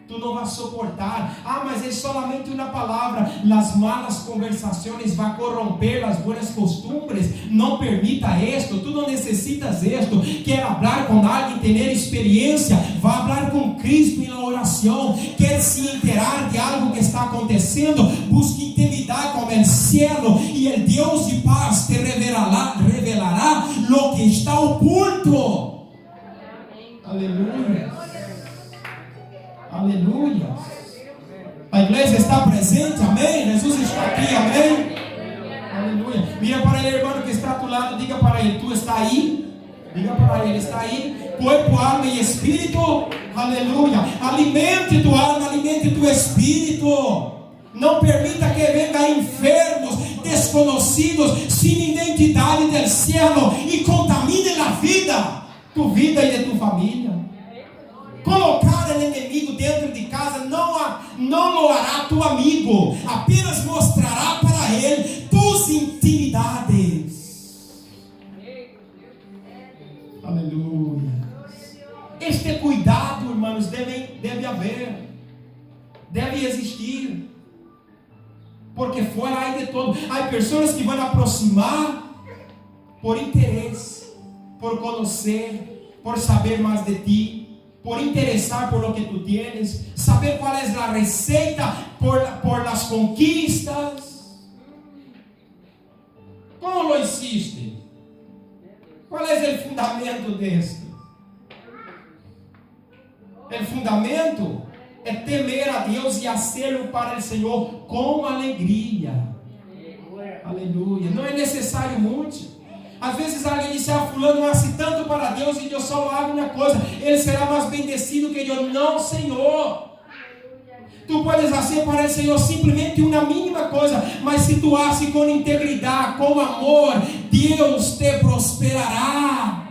Tu não vas suportar. Mas é solamente uma palavra. As malas conversações vão corromper as boas costumes. Não permita isto. Tu não necessitas isto. Quer falar com alguém, ter experiência, vá falar com Cristo na oração. Quer se enterar de algo que está acontecendo, busque intimidade com o cielo, e o Deus de paz te revelará lo que está oculto. Aleluia. Aleluia. A igreja está presente, amém? Jesus está aqui, amém? Aleluia. Mira para ele, irmão que está a tu lado, diga para ele: tu está aí? Diga para ele: está aí? Corpo, alma e espírito. Aleluia. Alimente tu alma, alimente tu espírito. Não permita que venga enfermos, desconhecidos, sem identidade do cielo e contamine a vida, tu vida e de tu família. Colocar o inimigo dentro de casa não lo hará tu amigo, apenas mostrará para ele tus intimidades. Aleluia. Este cuidado, irmãos, deve haver, deve existir, porque fora aí de todo, há pessoas que vão aproximar por interesse, por conhecer, por saber mais de ti, por interessar por lo que tu tienes, saber qual é a receita por las conquistas. Como lo hiciste? Qual é o fundamento deste? O fundamento é temer a Deus e hacerlo para o Senhor com alegria. Aleluia. Não é necessário muito. Às vezes alguém diz: fulano hace tanto para Deus e eu só hago uma coisa, ele será mais bendecido que eu. Não, Senhor. Tu podes fazer para o Senhor simplesmente uma mínima coisa, mas se tu haces com integridade, com amor, Deus te prosperará.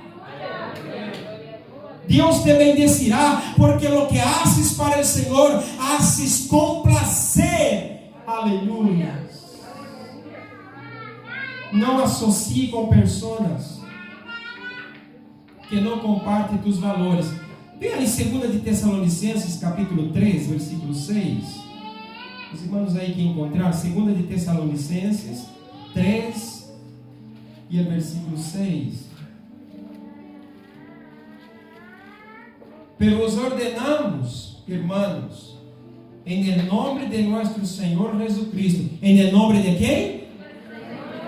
Deus te bendecirá, porque o que haces para o Senhor, haces com prazer. Aleluia. Não associe com pessoas que não compartem tus valores. Vem ali 2 de Tessalonicenses, capítulo 3, versículo 6. Os irmãos aí que encontrar, 2 de Tessalonicenses 3 e o versículo 6. Pero os ordenamos, irmãos, em nome de nosso Senhor Jesucristo. Em nome de quem?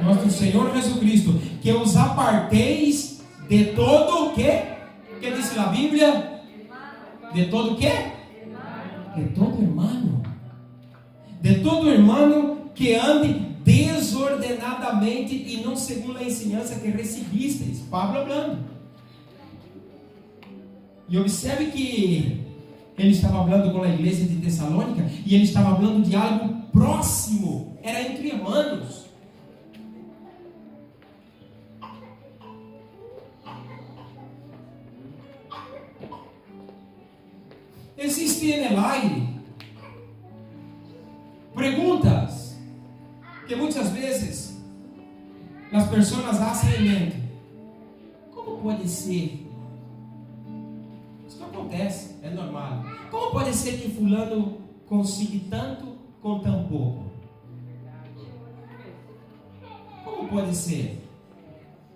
Nosso Senhor Jesucristo, que os aparteis de todo o que diz a Bíblia? De todo quê? De todo irmão. De todo irmão que ande desordenadamente e não segundo a ensinança que recebisteis. Pablo hablando. E observe que ele estava falando com a igreja de Tessalônica e ele estava falando de algo próximo. Era entre irmãos. Existe en el aire preguntas que muitas vezes as pessoas hacen em mente. Como pode ser? Isso acontece, é normal. Como pode ser que fulano consiga tanto com tão pouco? Como pode ser?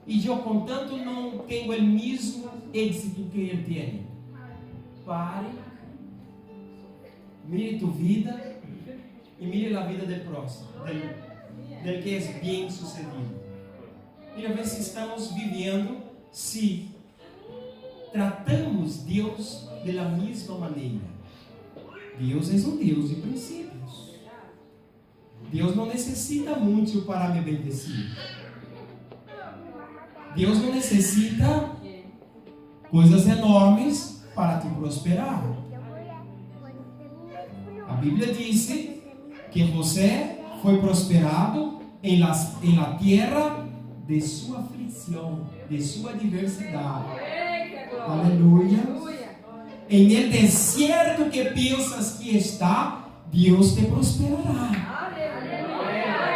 E eu com tanto não tenho o mesmo êxito que ele tem. Pare, mire tu vida e mire a vida do próximo, del que é bem sucedido. Mira, ver se estamos vivendo, se tratamos Deus da mesma maneira. Deus é um Deus de princípios. Deus não necessita muito para me bendecir. Deus não necessita coisas enormes para te prosperar. A Bíblia diz que você foi prosperado em la tierra de sua aflição, de sua adversidade. Aleluia. Em el deserto que pensas que está, Deus te prosperará.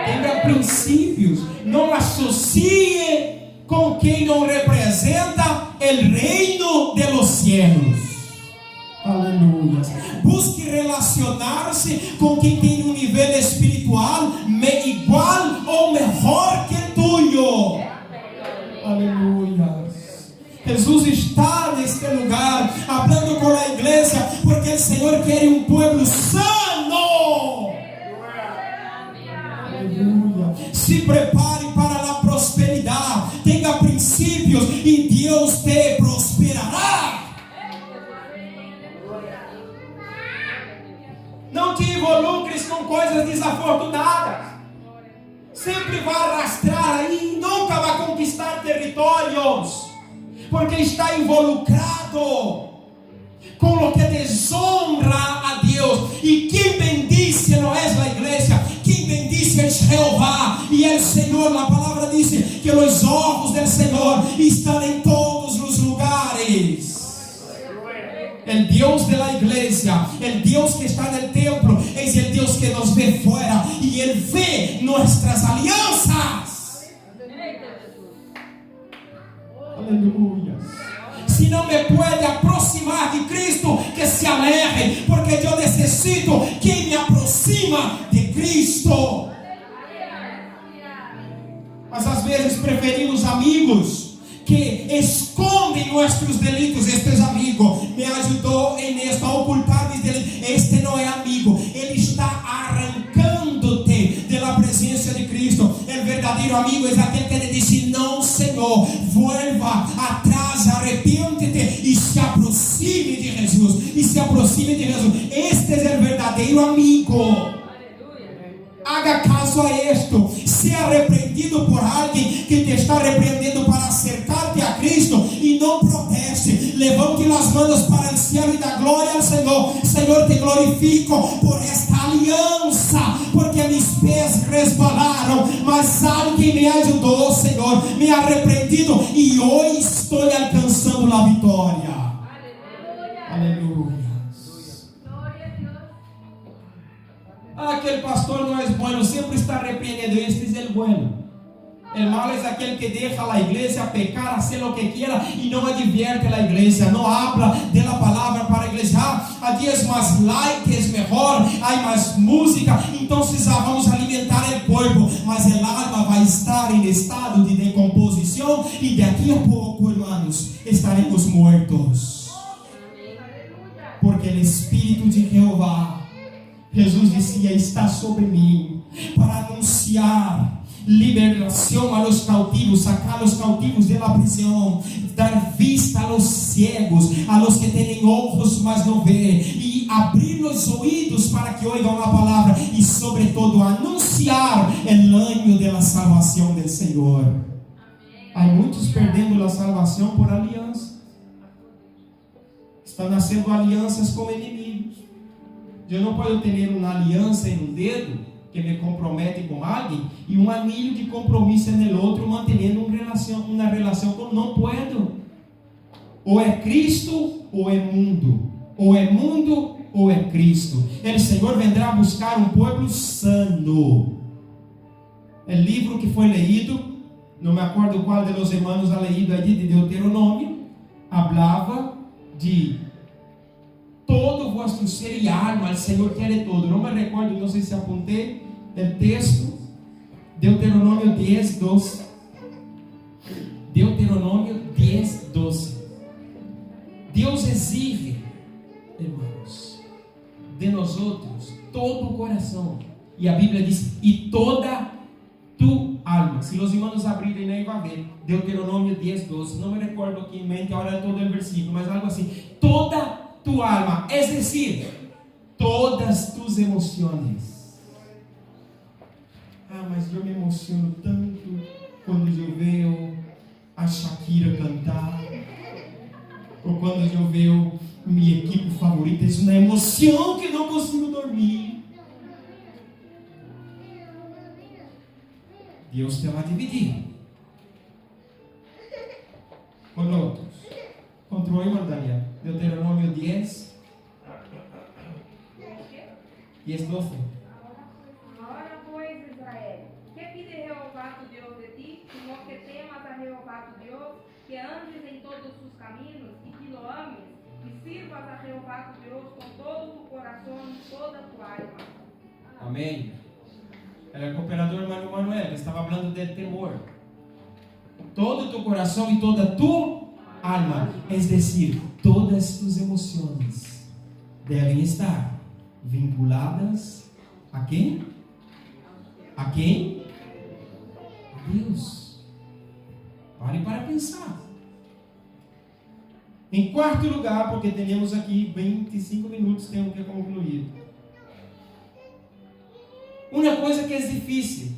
Tenha princípios. Não associe com quem não representa o reino de los cielos. Aleluia. Busque relacionar-se com quem tem um nível espiritual igual ou melhor que o tuyo. Aleluia. Jesus está neste lugar, falando com a igreja, porque o Senhor quer um povo sano. Aleluia. Se prepare para a prosperidade, tenha princípios e Deus te prosperará. Não te involucres com coisas desafortunadas. Sempre vai arrastrar aí e nunca vai conquistar territórios, porque está involucrado com o que desonra a Deus. E quem bendice não é a igreja, quem bendice é Jeová. E o Senhor, a palavra diz que os olhos do Senhor estão em todos os lugares. El Deus da igreja, el Deus que está no templo, é o Deus que nos vê fora e Ele vê nossas alianças. Aleluia. Se não me pode aproximar de Cristo, que se aleje, porque eu necessito quem me aproxima de Cristo. Mas às vezes preferimos amigos que escondem nossos delitos. Este amigo me ajudou em esto, a ocultar mis delitos. Este não é amigo, ele está arrancando-te da presença de Cristo. O verdadeiro amigo é aquele que te diz: não, Senhor, vuelva atrás, arrepende-te e se aproxime de Jesus. E se aproxime de Jesus. Este é o verdadeiro amigo. Haga caso a esto. Seja repreendido por alguém que te está repreendendo para acercar-te a Cristo e não proteste. Levante as mãos para o céu e dá glória ao Senhor. Senhor, te glorifico por esta aliança, porque mis pés resbalaram, mas alguém me ajudou, Senhor, me ha repreendido e hoje estou alcançando a vitória. Aleluia. Aquele pastor não é bueno, sempre está repreendendo. Este é o bueno. O mal é aquele que deixa a igreja pecar, fazer o que quiera e não advierte a igreja, não habla de la palavra para a igreja. Há dias mais likes, melhor, há mais música, então vamos alimentar o corpo, mas o alma vai estar em estado de decomposição e daqui a pouco, irmãos, estaremos mortos. Porque o Espírito de Jeová, Jesus dizia, está sobre mim para anunciar liberação a los cautivos, sacar los cautivos de la prisión, dar vista a los ciegos, a los que tienen ojos mas não vê, e abrir os ouvidos para que oigam a palavra, e sobre todo anunciar el año de la salvación del Senhor. Há muitos perdendo a salvação por aliança. Estão nascendo alianças com inimigos. Eu não posso ter uma aliança em um dedo que me compromete com alguém e um anillo de compromisso no outro, mantendo uma relação como não puedo. Ou é Cristo ou é mundo. Ou é mundo ou é Cristo. O Senhor vendrá buscar um povo sano. O livro que foi lido, não me acordo qual de los hermanos ha leído allí de Deuteronômio, hablava de todo vuestro ser e alma, o Senhor quer todo. Não me recordo, não sei se apontei o texto, Deuteronômio 10, 12. Deuteronômio 10, 12. Deus exige, irmãos, de nós outros todo o coração. E a Bíblia diz, e toda tu alma. Se os irmãos abrirem aí, vai ver. Deuteronômio 10, 12. Não me recordo aqui em mente agora todo o versículo, mas algo assim. Toda tu alma, es decir, todas tus emociones. Mas eu me emociono tanto quando eu vejo a Shakira cantar, ou quando eu vejo minha equipe favorita. É uma emoção que não consigo dormir. Deus te vai dividir com outros. Controle, irmão Daniel. Deuteronômio 10, 12. Ahora pues, Israel, ¿qué pide Jehová tu Dios de ti? Sino que temas a Jehová tu Dios, que andes en todos sus caminos y que lo ames, y sirvas a Jehová tu Dios con todo tu corazón y toda tu alma. Amém. Era o cooperador hermano Manuel, que estava falando de temor. Todo tu coração e toda tu alma, es decir, todas tus emoções devem estar vinculadas a quem? A quem? A Deus. Pare para pensar. Em quarto lugar, porque temos aqui 25 minutos, temos que concluir. Uma coisa que é difícil,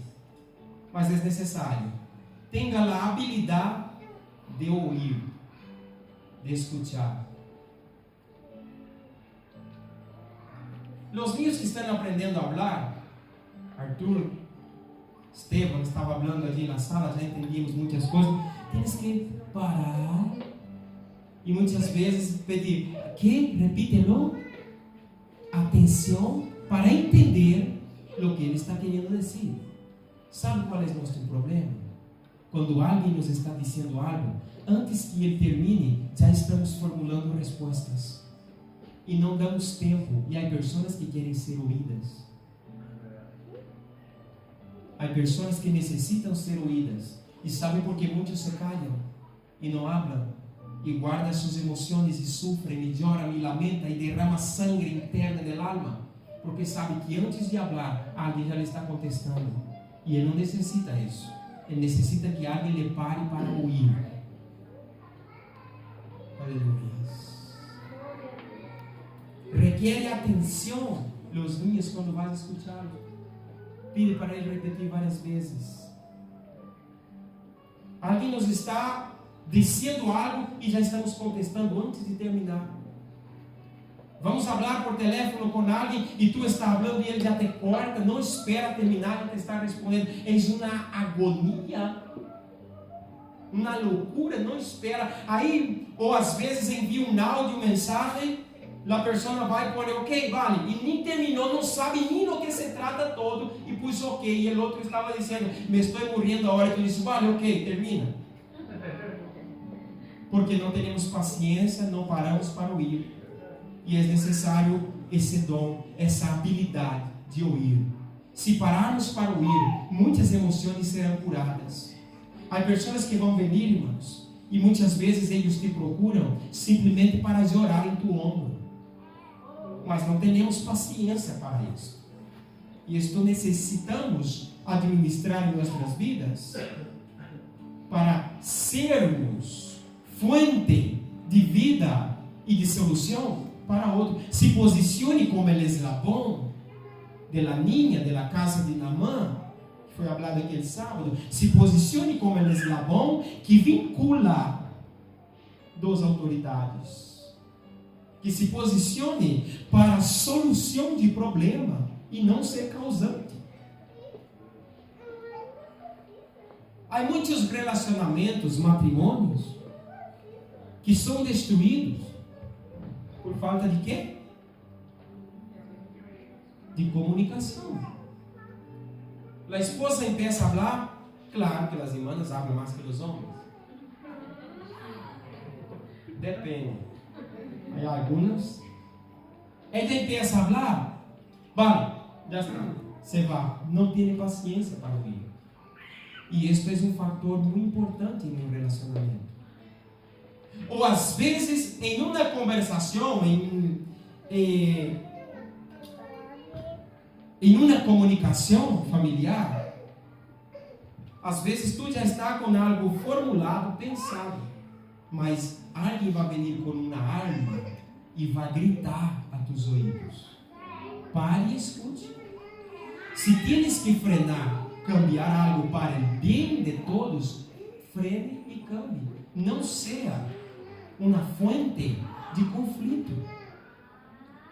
mas é necessário. Tenha a habilidade de ouvir, de escuchar. Os niños que estão aprendendo a falar, Arthur, Esteban estava falando ali na sala, já entendíamos muitas coisas. Tens que parar e muitas vezes pedir, que repítelo, atenção para entender o que ele está querendo dizer. Sabe qual é o nosso problema? Quando alguém nos está dizendo algo, antes que ele termine, já estamos formulando respostas. E não damos tempo. E há pessoas que querem ser ouvidas. Há pessoas que necessitam ser ouvidas. E sabem por que muitos se callam e não falam? E guardam suas emoções e sofrem, e choram, e lamentam, e derramam sangue interna do alma. Porque sabe que antes de falar, alguém já lhe está contestando. E ele não necessita isso. Ele necessita que alguém lhe pare para ouvir. Aleluia. Requiere atenção os niños quando vas escuchá-lo. Pide para ele repetir várias vezes. Alguém nos está dizendo algo e já estamos contestando antes de terminar. Vamos falar por telefone com alguém e tu está falando e ele já te corta, não espera terminar e te está respondendo. É uma agonia, uma loucura, não espera. Aí, ou às vezes envia um áudio, mensagem, a pessoa vai pôr ok, vale, e nem terminou, não sabe nem do que se trata todo, e pus ok, e o outro estava dizendo, me estou morrendo a hora, e tu disse, vale, ok, termina. Porque não temos paciência, não paramos para ouvir. E é necessário esse dom, essa habilidade de ouvir. Se pararmos para ouvir, muitas emoções serão curadas. Há pessoas que vão venir, irmãos, e muitas vezes eles te procuram simplesmente para chorar em tu ombro. Mas não temos paciência para isso. E isto necessitamos administrar em nossas vidas sermos fuente de vida e de solução para outro. Se posicione como el eslabão de la niña de la casa de Naamán, que foi falado aquele sábado. Se posicione como el eslabão que vincula duas autoridades. Que se posicione para a solução de problema e não ser causante. Há muitos relacionamentos, matrimônios, que são destruídos por falta de quê? De comunicação. A esposa empieza a falar, claro que as irmãs hablam mais que os homens. Depende. Hay algunos. Ella empieza a falar, vale, já está, se va, não tem paciência para ouvir. E este é um fator muito importante em um relacionamento. Ou às vezes, em uma conversação, em uma comunicação familiar, às vezes tu já está com algo formulado, pensado, mas alguém vai vir com uma arma e vai gritar a tus ouvidos. Pare e escute. Se tienes que frenar, cambiar algo para o bem de todos, frene e cambie. Não seja uma fonte de conflito.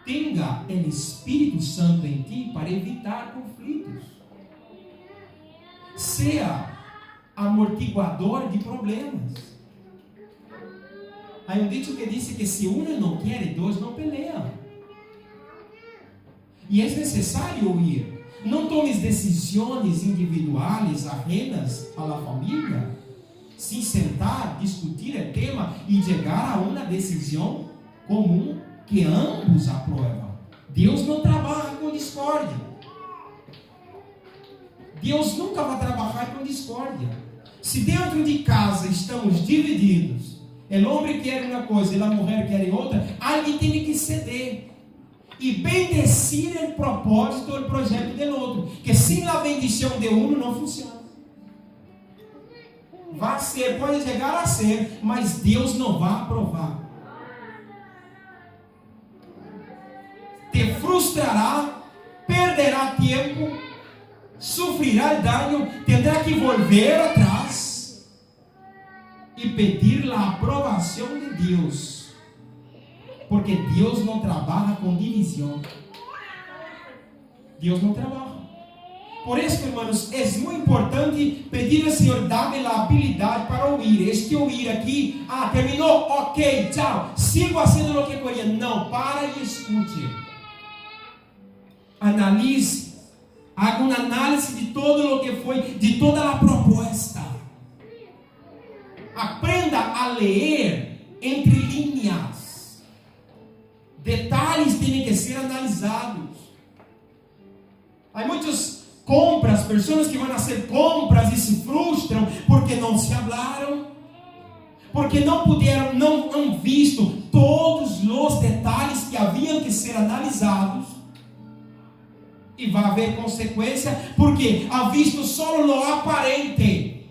Tenha o Espírito Santo em ti para evitar conflitos. Seja amortiguador de problemas. Há um dito que diz que se um não quer, dois não peleam. E é necessário ouvir. Não tomes decisões individuais apenas à família, sem sentar, discutir o tema e chegar a uma decisão comum que ambos aprovam. Deus não trabalha com discórdia. Deus nunca vai trabalhar com discórdia. Se dentro de casa estamos divididos, o homem quer uma coisa e a mulher quer outra, alguém tem que ceder e bendecir o propósito, o projeto do outro, que sem a bendição de um não funciona. Vai ser, pode chegar a ser, mas Deus não vai aprovar. Te frustrará, perderá tempo, sofrerá dano, terá que volver atrás e pedir a aprovação de Deus. Porque Deus não trabalha com divisão. Deus não trabalha. Por isso, irmãos, é muito importante pedir ao Senhor, dá-me a habilidade para ouvir. Este ouvir aqui, terminou, ok, tchau, sigo fazendo o que queria. Não, para e escute. Analise. Haga uma análise de todo o que foi, de toda a proposta. Aprenda a ler entre linhas. Detalhes têm que ser analisados. Há muitas compras, pessoas que vão fazer compras e se frustram porque não se falaram, porque não puderam, não han visto todos os detalhes que haviam que ser analisados. E vai haver consequência, porque ha visto só o aparente.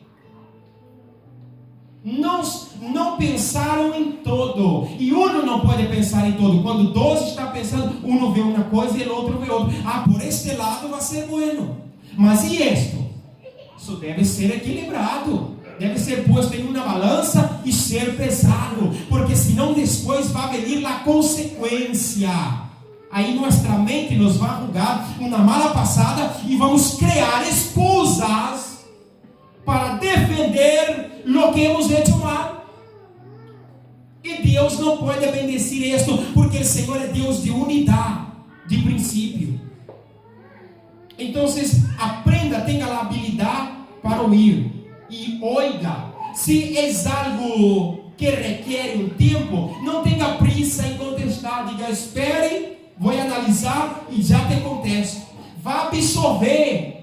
Não pensaram em todo. E um não pode pensar em todo. Quando dois estão pensando, um vê uma coisa e o outro vê outra. Por este lado vai ser bueno. Mas e isto? Isso deve ser equilibrado. Deve ser posto em uma balança e ser pesado. Porque senão depois vai vir a consequência. Aí nossa mente nos vai julgar uma mala passada e vamos criar excusas para defender o que hemos hecho mal. E Deus não pode bendecir isto, porque o Senhor é Deus de unidade, de princípio. Então, aprenda, tenha a habilidade para ouvir e oiga. Se é algo que requer um tempo, não tenha prisa em contestar. Diga, espere, vou analisar e já te contesto. Vá absorver.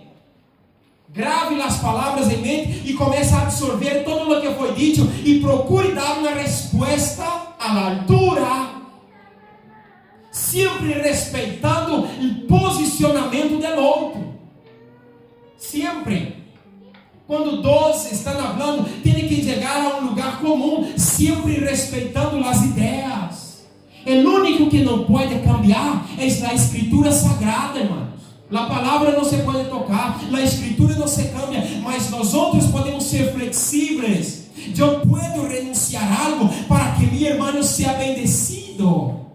Grave as palavras em mente e comece a absorver todo o que foi dito e procure dar uma resposta à altura, sempre respeitando o posicionamento do outro. Sempre. Quando dois estão falando, tem que chegar a um lugar comum, sempre respeitando as ideias. O único que não pode cambiar é a escritura sagrada, irmãos. A palavra não se pode tocar, a escritura não se cambia, mas nós outros podemos ser flexíveis. Eu posso renunciar a algo para que meu irmão seja bendecido.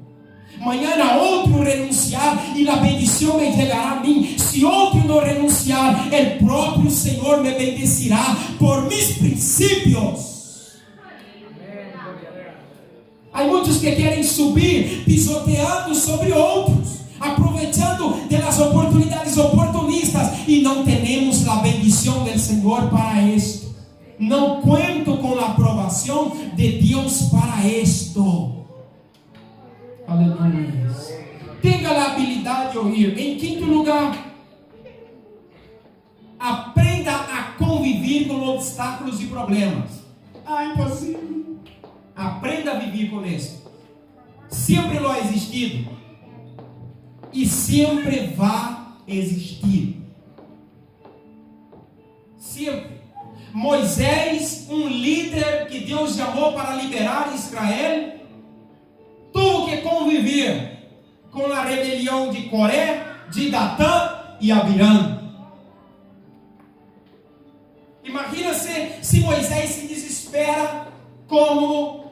Mañana outro renunciar e a bendição me chegará a mim. Se outro não renunciar, o próprio Senhor me bendecirá por mis princípios. Há muitos que querem subir pisoteando sobre outros, aproveitando das oportunidades oportunistas, e não temos a bendição do Senhor para isto. Não conto com a aprovação de Deus para isto. Aleluia. Tenha a habilidade de ouvir. Em quinto lugar, aprenda a conviver com obstáculos e problemas. Impossível. Aprenda a viver com isso. Sempre lo ha existido e sempre vai existir. Sempre. Moisés, um líder que Deus chamou para liberar Israel, tuvo que conviver com a rebelião de Coré, de Datã e Abiram. Imagina se Moisés se desespera como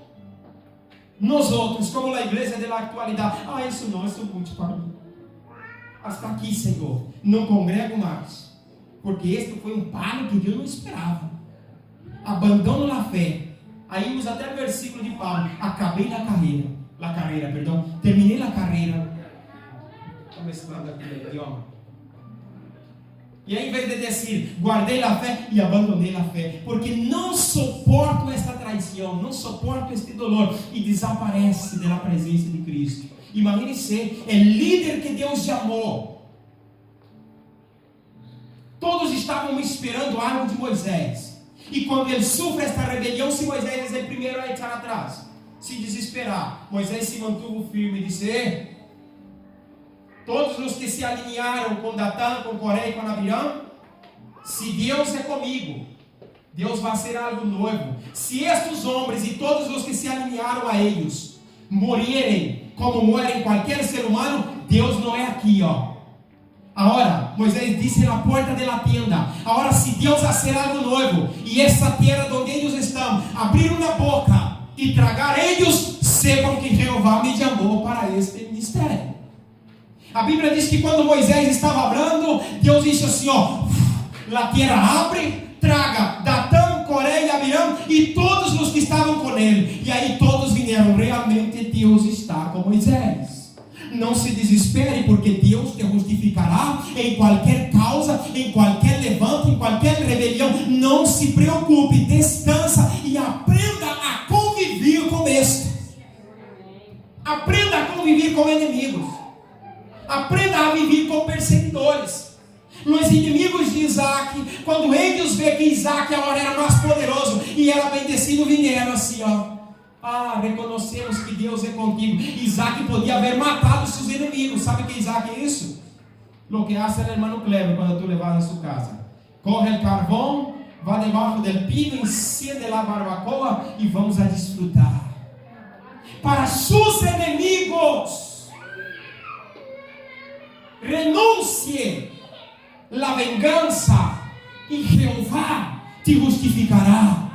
nós outros, como a igreja da atualidade. Isso não é muito para mim. Hasta aqui, Senhor, não congrego mais, porque este foi um palo que Deus não esperava. Abandono na fé. Aí usa até o versículo de Paulo: acabei terminei a carreira. Estou mesclando aqui o idioma. E aí, em vez de dizer, guardei a fé e abandonei a fé, porque não suporto esta traição, não suporto este dolor, e desaparece da presença de Cristo. Imagine ser o líder que Deus chamou. Todos estavam esperando algo de Moisés, e quando ele sofre esta rebelião, se Moisés é o primeiro a echar atrás, se desesperar, Moisés se mantuvo firme e disse: todos os que se alinharam com Datã, com Coré e com Abiram, se Deus é comigo, Deus vai ser algo novo. Se estes homens e todos os que se alinharam a eles morrerem como morre qualquer ser humano, Deus não é aqui, Agora, Moisés disse na porta da tenda: agora, se Deus fazer algo novo, e essa terra onde eles estão, abrir uma boca e tragar eles, sepam que Jeová me chamou para este ministério. A Bíblia diz que quando Moisés estava falando, Deus disse assim: a terra abre, traga Datã, Coré e Abiram e todos os que estavam com ele. E aí todos vieram. Realmente Deus está com Moisés. Não se desespere, porque Deus te justificará em qualquer causa, em qualquer levante, em qualquer rebelião. Não se preocupe, descansa e aprenda a conviver com este. Aprenda a conviver com inimigos. Aprenda a viver com perseguidores. Os inimigos de Isaac, quando eles vê que Isaac agora era mais poderoso e era bendecido, vieram assim: reconhecemos que Deus é contigo. Isaac podia haver matado seus inimigos. Sabe que Isaac é isso? Lo que hace el hermano Cleber quando tu levas a sua casa: corre o carvão, vá debaixo do pino, encende a barbacoa e vamos a desfrutar. Para seus inimigos, renuncie la venganza e Jeová te justificará.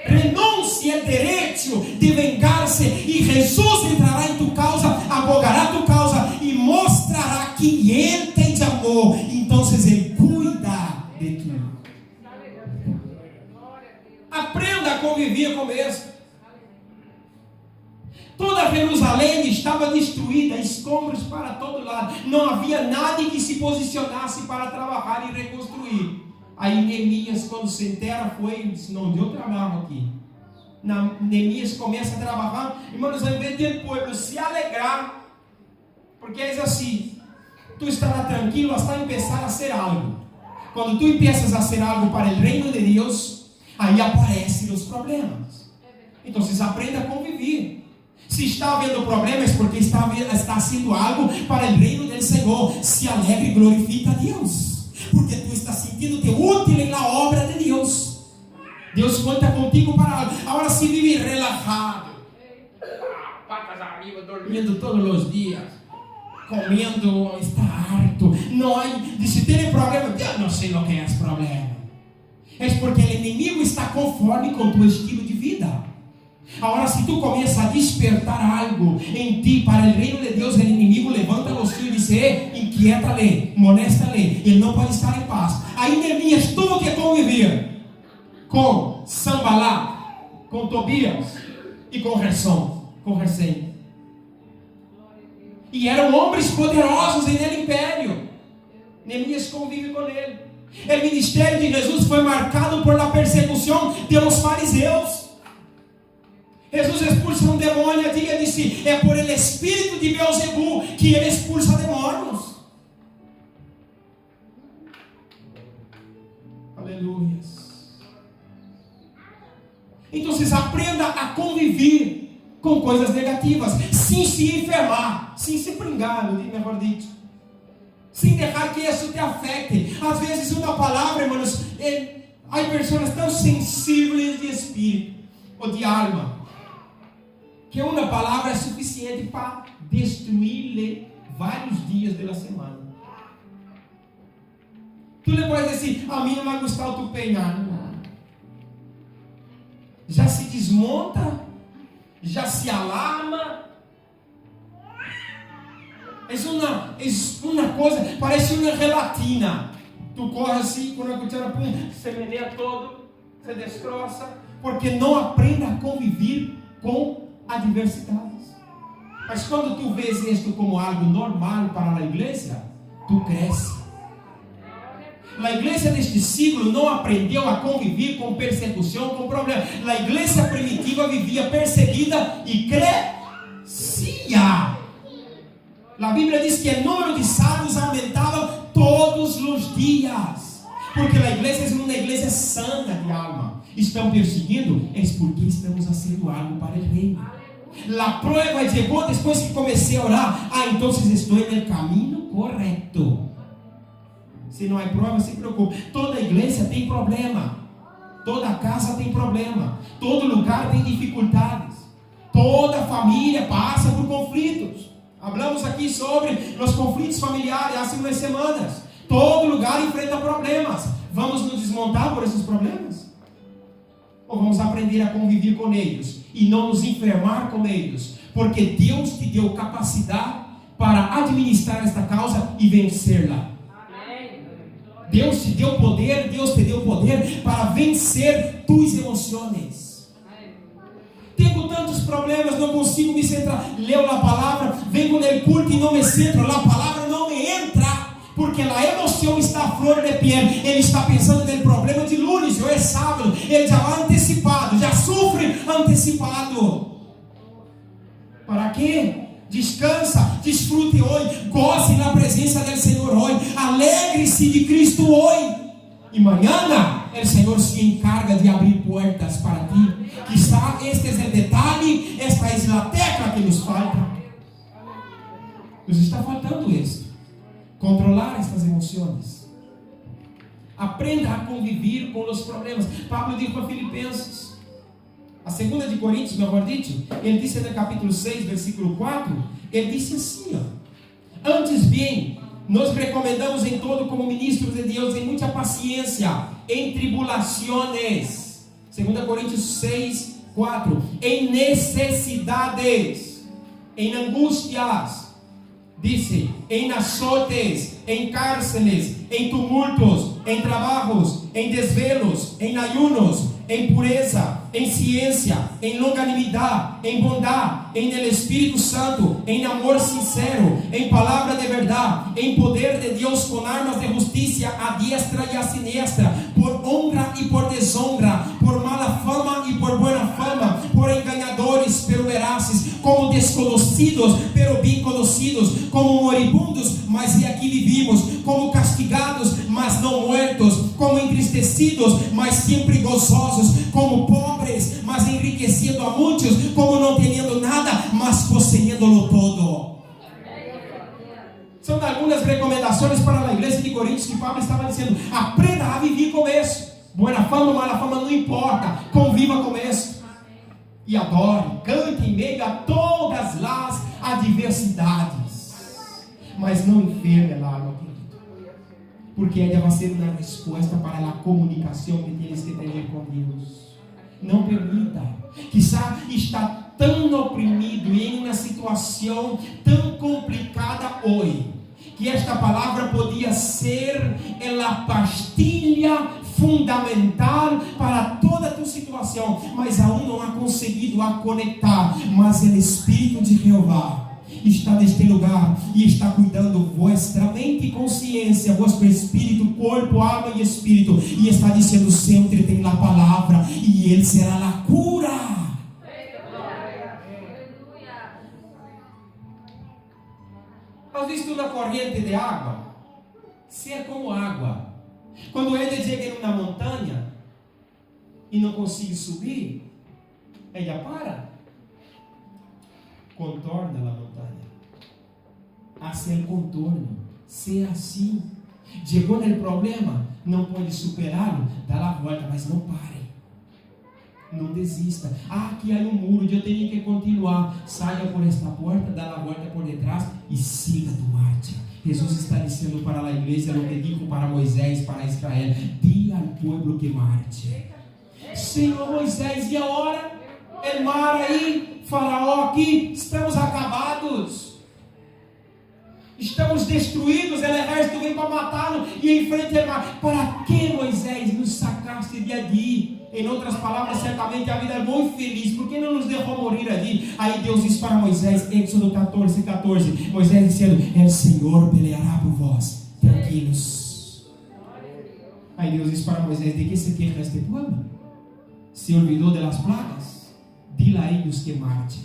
Renuncie o direito de vengar-se e Jesus entrará em tu causa, abogará tu causa e mostrará que Ele te chamou. Então Ele cuida de ti. Aprenda a conviver com isso. Toda Jerusalém estava destruída, escombros para todo lado. Não havia nada que se posicionasse para trabalhar e reconstruir. Aí Neemias, quando se entera, foi e disse: não, deu trabalho aqui. Neemias começa a trabalhar. Irmãos, ao invés do povo se alegrar, porque é assim: tu estarás tranquilo hasta começar a ser algo. Quando tu empiezas a ser algo para o reino de Deus, aí aparecem os problemas. Então, aprenda a conviver. Se está havendo problemas, porque está sendo algo para o reino do Senhor. Se alegre e glorifica a Deus. porque tu estás sintiendo-te útil en la obra de Dios. Dios cuenta contigo para algo. Ahora si vive relajado, patas arriba, durmiendo todos los días, comiendo, está harto, no hay, si tiene problema, yo no sé lo que es problema. Es porque el enemigo está conforme con tu estilo de vida. Ahora si tú comienzas a despertar algo en ti para el reino de Dios, el enemigo levanta los suyos y dice, inquiétale, moléstale, él no puede estar en paz. Ahí Nehemías tuvo que convivir con Sanballat, con Tobías y con Gesem. E eram homens poderosos em el império. Neemias convive com ele. O ministério de Jesus foi marcado por la persecução de los fariseus. Jesus expulsa um demônio e disse: é por el espírito de Beelzebú que ele expulsa demônios. Aleluia. Então, aprenda a conviver com coisas negativas, sem se enfermar, sem se pringar, melhor dito, sem deixar que isso te afete. Às vezes uma palavra, irmãos, há pessoas tão sensíveis de espírito ou de alma, que uma palavra é suficiente para destruir-lhe vários dias da semana. Tu lhe pode dizer, a mim não vai gostar o tu peinado. Já se desmonta, já se alarma. É uma coisa, parece uma gelatina. Tu corre assim, com a cuchara, pum, se meneia todo, se destroça, porque não aprende a conviver com adversidades. Mas quando tu vês isto como algo normal para a igreja, tu cresce. A igreja deste século não aprendeu a conviver com persecução, com problemas. A igreja primitiva vivia perseguida e crescia. A Bíblia diz que o número de salvos aumentava todos os dias, porque a igreja é uma igreja sana de alma. Estão perseguindo, é porque estamos fazendo algo para o reino. A prova chegou depois que comecei a orar. Então estou no caminho correto. Se não há prova, se preocupe. Toda igreja tem problema. Toda casa tem problema. Todo lugar tem dificuldades. Toda família passa por conflitos. Hablamos aqui sobre os conflitos familiares há umas semanas. Todo lugar enfrenta problemas. Vamos nos desmontar por esses problemas? Ou vamos aprender a conviver com eles e não nos enfermar com eles? Porque Deus te deu capacidade para administrar esta causa e vencê-la. Deus te deu poder para vencer tus emoções. Tenho tantos problemas, não consigo me centrar. Leo a palavra, venho no culto e não me centro. A palavra não me entra, porque a emoção está a flor de piel. Ele está pensando no problema de lunes, hoje é sábado. Ele já vai antecipado, já sofre antecipado. Para quê? Descansa, desfrute hoje, goze na presença do Senhor hoje, alegre-se de Cristo hoje, e amanhã o Senhor se encarga de abrir portas para ti. Quizá este é o detalhe, esta é a tecla que nos falta. Nos está faltando isso, controlar estas emoções. Aprenda a conviver com os problemas. Pablo disse para Filipenses, a 2 de Coríntios, melhor dito, ele disse no capítulo 6, versículo 4, ele disse assim, antes bem, nos recomendamos em todo como ministros de Deus, em muita paciência, em tribulações, 2 Coríntios 6, 4, em necessidades, em angústias, disse, em azotes, em cárceles, em tumultos, em trabalhos, em desvelos, em ayunos, em pureza, em ciência, em longanimidade, em bondade, em el Espírito Santo, em amor sincero, em palavra de verdade, em poder de Deus com armas de justiça a diestra e a siniestra, por honra e por desonra, por mala fama e por buena fama, por enganadores pero veraces, como desconocidos pero bem conhecidos, como moribundos, mas e aqui vivimos, como castigados, mas não mortos, como entristecidos, mas sempre gozosos, como pobres, mas enriquecidos a muitos, como não tendo nada, mas possuindo-lo todo. São dando algumas recomendações para a igreja de Coríntios que Pablo estava dizendo: aprenda a viver com isso. Boa fama ou mala fama não importa, conviva com isso. E adore, cante em meio a todas as adversidades. Mas não enferme lá, meu querido. Porque ela vai ser uma resposta para a comunicação que tens que ter com Deus. Não permita. Quizá está tão oprimido em uma situação tão complicada hoje, que esta palavra podia ser a pastilha fundamental para toda a tua situação, mas aún não há conseguido a conectar. Mas o Espírito de Jeová está neste lugar e está cuidando vossa mente e consciência, vosso espírito, corpo, alma e espírito, e está dizendo: sempre tem a palavra e ele será a cura. Has visto uma corrente de água? Ser como água. Quando ele chega em uma montanha e não consegue subir, ela para, contorna a montanha, hace o contorno, ser assim. Chegou no problema, não pode superá-lo, dá a volta, mas não pare. Não desista. Aqui há um muro, eu tenho que continuar. Saia por esta porta, dá a volta por detrás e siga tu marcha. Jesus está dizendo para a igreja o que dijo para Moisés, para Israel: diga ao povo que marche. Senhor Moisés, e agora? O mar aí, Faraó aqui, estamos acabados. Estamos destruídos, o exército vem para matá-lo e enfrenta o mar. Para que, Moisés, nos sacaste de ali? Em outras palavras, certamente a vida é muito feliz. Por que não nos deixou morrer ali? Aí Deus diz para Moisés, Êxodo 14, Moisés dizendo: o Senhor peleará por vós, tranquilos. Aí Deus diz para Moisés: de que se queixa este povo? Se olvidou das plagas? Dile a eles que marche.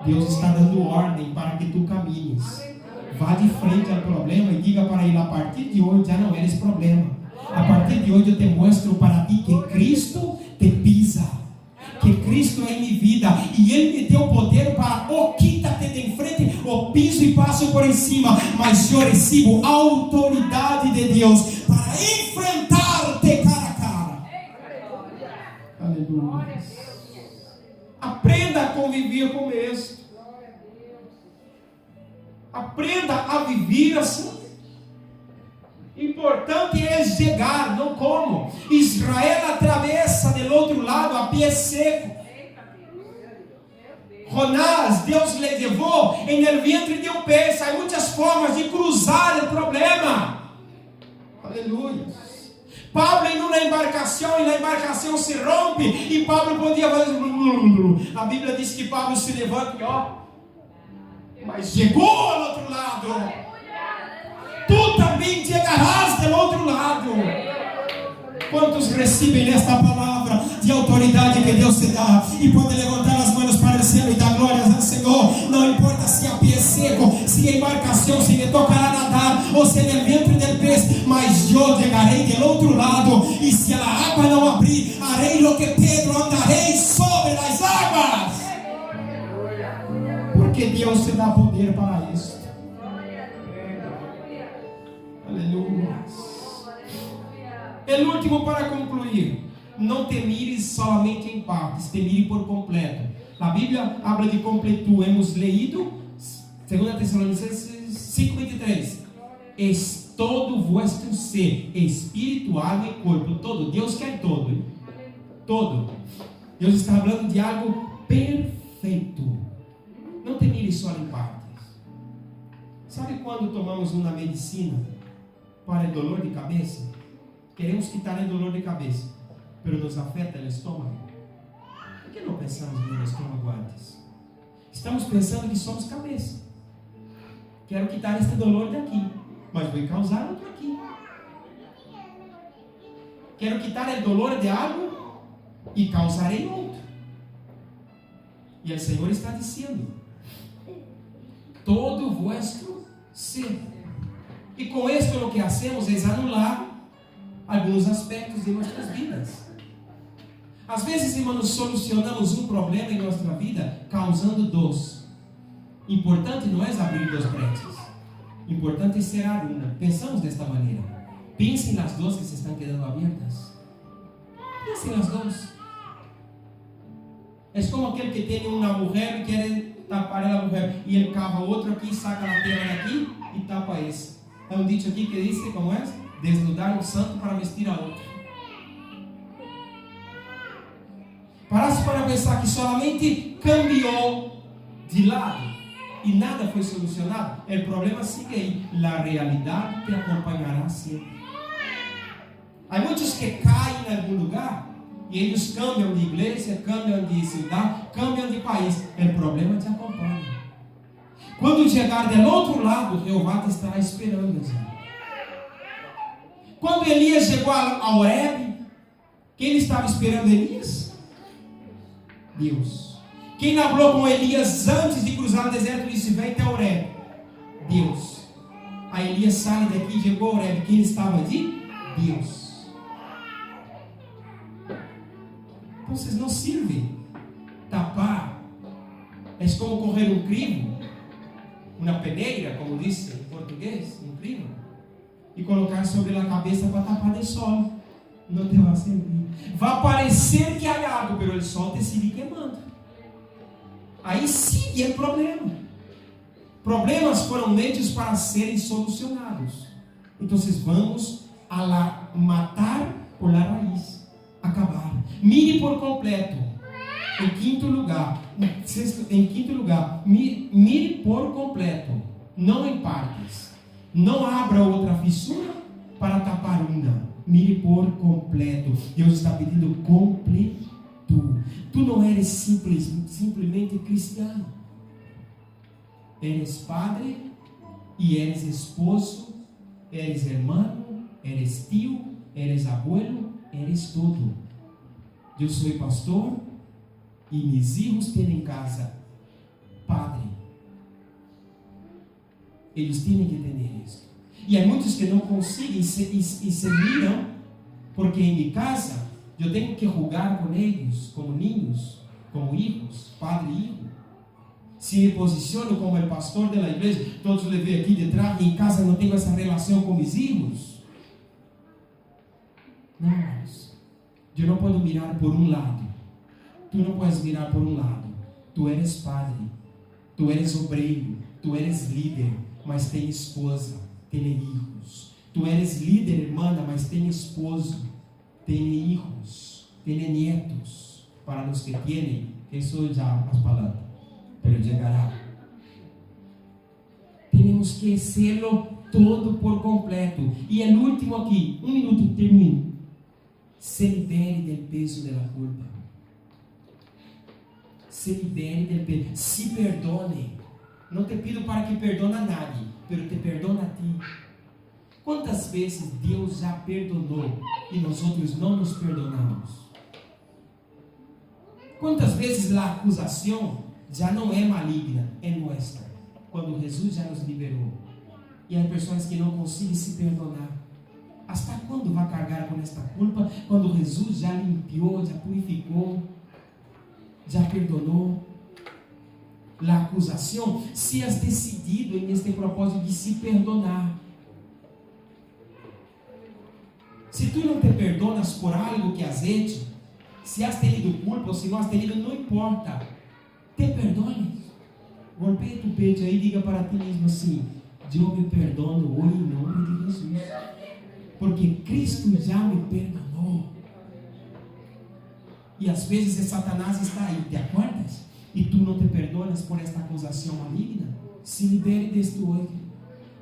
Deus está dando ordem para que tu caminhes. Vá de frente ao problema e diga para ele: a partir de hoje já não eres problema. A partir de hoje eu te mostro para ti que Cristo te pisa, que Cristo é em minha vida e Ele me deu poder para quítate de frente, piso e passo por cima, mas eu recebo a autoridade de Deus para enfrentar-te cara a cara. Aleluia. Aprenda a conviver com isso. Aprenda a viver assim. Importante é chegar, não como. Israel atravessa do outro lado a pé seco. Jonás, Deus lhe levou em el vientre de peixe. Há muitas formas de cruzar o problema. Aleluia. Pablo em uma embarcação, e a embarcação se rompe, e Pablo podia fazer. A Bíblia diz que Pablo se levanta e mas chegou ao outro lado. Tu também chegarás do outro lado. Quantos recebem esta palavra de autoridade que Deus te dá e pode levantar as mãos para o céu e dar glórias ao Senhor? Não importa se a pé seco, se a embarcação se lhe tocará nadar ou se no ventre do peixe, mas eu chegarei do outro lado, e se a água não abrir, harei o que Pedro, andarei sobre as águas. Porque Deus te dá poder para isso. Aleluia. O último para concluir: não te mires somente em partes, te mire por completo. A Bíblia habla de completude. Hemos leído 2 Tessalonicenses 5:23. Es todo vuestro ser, espírito, alma e corpo, todo. Deus quer todo, hein? Todo. Deus está falando de algo perfeito. Não te mires só em partes. Sabe quando tomamos uma medicina para o dolor de cabeça? Queremos quitar o dolor de cabeça, mas nos afeta o estômago. Por que não pensamos no estômago antes? Estamos pensando que somos cabeça. Quero quitar este dolor daqui, mas vou causar outro aqui. Quero quitar o dolor de algo e causarei outro. E o Senhor está dizendo: todo vuestro ser. E com isto o que hacemos é anular alguns aspectos de nossas vidas. Às vezes, irmãos, solucionamos um problema em nossa vida causando dois. Importante não é abrir dois brechas. Importante cerrar una. Pensamos desta maneira. Pensem nas duas que se estão quedando abertas. Pensem nas duas. É como aquele que tem uma mulher e quer tapar a mulher. E ele cava outro aqui, saca a tela daqui e tapa esse. É um dito aqui que diz, como é? Desnudar um santo para vestir a outro. Parasse para pensar que solamente cambiou de lado e nada foi solucionado. O problema sigue aí. A realidade te acompanhará sempre. Há muitos que caem em algum lugar e eles cambiam de igreja, cambiam de cidade, cambiam de país. O problema te acompanha. Quando chegar do outro lado, Jeová te estará esperando. Quando Elias chegou a Horebe, quem estava esperando Elias? Deus. Quem falou com Elias antes de cruzar o deserto e disse: vem até Horebe? Deus. A Elias sai daqui e chegou a Horebe. Quem estava ali? Deus. Então vocês não servem tapar. É como correr um crivo, uma peneira, como disse em português, um crivo, e colocar sobre a cabeça para tapar de sol. Não te vai servir. Vai parecer que há água, pero o sol te sigue queimando. Aí sim é problema. Problemas foram feitos para serem solucionados. Então vamos a matar por la raiz, acabar. Mire por completo. Em quinto lugar, mire por completo, não em partes. Não abra outra fissura para tapar uma. Mire por completo. Deus está pedindo completo. Tu não eres simplesmente cristiano. Eres padre e eres esposo, eres irmão, eres tio, eres abuelo, eres todo. Eu sou pastor e meus filhos têm em casa padre. Eles têm que ter isso. E há muitos que não conseguem e se miram, porque em minha casa eu tenho que jogar com eles, como ninhos, como hijos, padre e hijo. Se me posiciono como o pastor da igreja, todos le veem aqui detrás, e em casa não tenho essa relação com meus filhos. Não, eu não posso mirar por um lado. Tu não podes mirar por um lado. Tu eres padre, tu eres obreiro, tu eres líder, mas tem esposa, tem filhos. Tu eres líder, irmã, mas tem esposo, tem hijos, tem nietos. Para os que têm, isso já as palavras, pero chegará. Temos que serlo todo por completo. E o último aqui, 1 minuto, termino. Se libere do peso da culpa. Se libere do peso. Se perdone. Não te pido para que perdone a nadie, pero te perdona a ti. Quantas vezes Deus já perdonou e nós outros não nos perdonamos? Quantas vezes a acusação já não é maligna, é nossa, quando Jesus já nos liberou? E há pessoas que não conseguem se perdonar. Hasta quando vai carregar com esta culpa, quando Jesus já limpiou, já purificou, já perdonou? A acusação, se has decidido em este propósito de se perdonar. Se tu não te perdonas por algo que has hecho, se has tenido culpa ou se não has tenido, não importa. Te perdones. Golpeia tu peito aí e diga para ti mesmo assim: eu me perdono hoje em nome de Jesus. Porque Cristo já me perdonou. E às vezes Satanás está aí, te acordas? E tu não te perdonas por esta acusação maligna? Se libere deste hoje.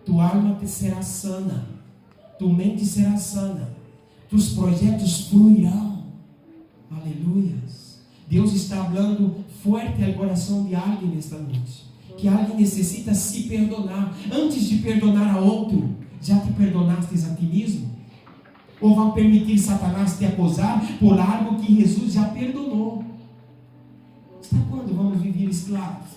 Tua alma te será sana. Tua mente será sana. Tus projetos fluirão. Aleluias. Deus está falando forte ao coração de alguém nesta noite. Que alguém necessita se perdonar. Antes de perdonar a outro, já te perdonaste a ti mesmo? Ou vai permitir Satanás te acusar por algo que Jesus já perdonou? Hasta quando vamos viver escravos?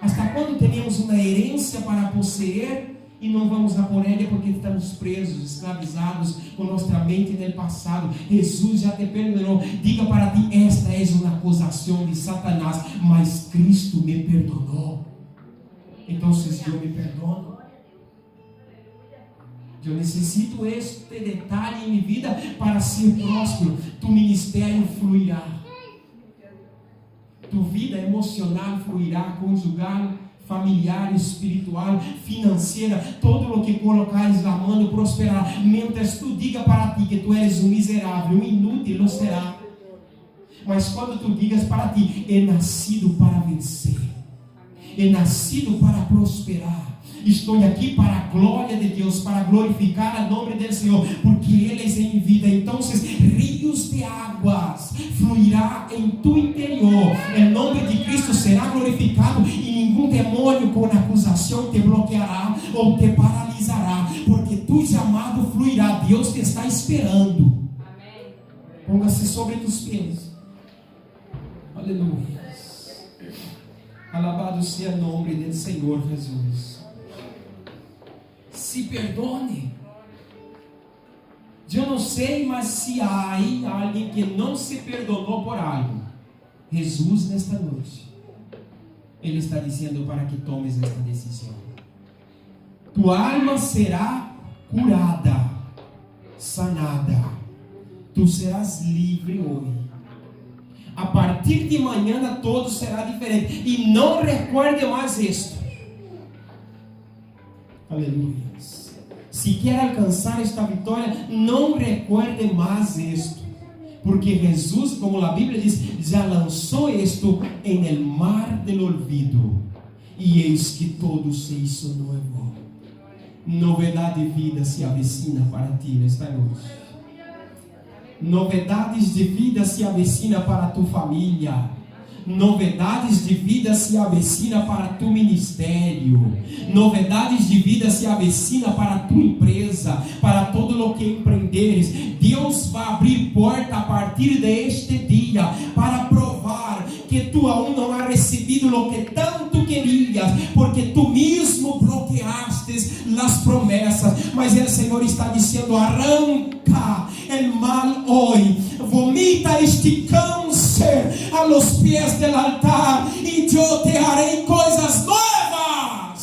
Hasta quando teremos uma herência para possuir e não vamos a por ela porque estamos presos, escravizados com nossa mente no passado? Jesus já te perdonou. Diga para ti: esta é uma acusação de Satanás, mas Cristo me perdonou. Então, se eu me perdono, Eu necessito este detalhe em minha vida para ser próspero. Tu ministério fluirá. Tu vida emocional fluirá, conjugal, familiar, espiritual, financeira, todo o que colocares na mão prosperará. Mientras tu diga para ti que tu eres um miserável, um inútil, não será. Mas quando tu digas para ti, é nascido para vencer, é nascido para prosperar. Estou aqui para a glória de Deus, para glorificar o nome do Senhor, porque Ele é em vida. Então, rios de águas fluirá em tu interior. O nome de Cristo será glorificado e nenhum demônio com acusação te bloqueará ou te paralisará, porque tu chamado fluirá. Deus te está esperando. Amém. Ponga-se sobre tus pés. Aleluia. Alabado seja o nome do Senhor Jesus. Se perdone. Eu não sei, mas se há alguém que não se perdonou por algo, Jesus nesta noite, Ele está dizendo para que tomes esta decisão. Tua alma será curada, sanada. Tu serás livre hoje. A partir de manhã todo será diferente. E não recuerde mais isto. Aleluia. Se quer alcançar esta vitória, não recuerde mais isto. Porque Jesus, como a Bíblia diz, já lançou isto em el mar del olvido. E eis que todo se hizo novo. Novidade de vida se avecina para ti nesta noite. Novidades de vida se avecina para tu família. Novidades de vida se avecina para tu ministério. Novidades de vida se avecina para tu empresa, para todo o que empreenderes. Deus vai abrir porta a partir deste dia para provar que tu aún não has recebido o que tanto querias, porque tu mesmo bloqueaste as promessas. Mas o Senhor está dizendo: arranca o mal hoje, vomita este câncer a los pies del altar, e eu te harei coisas novas.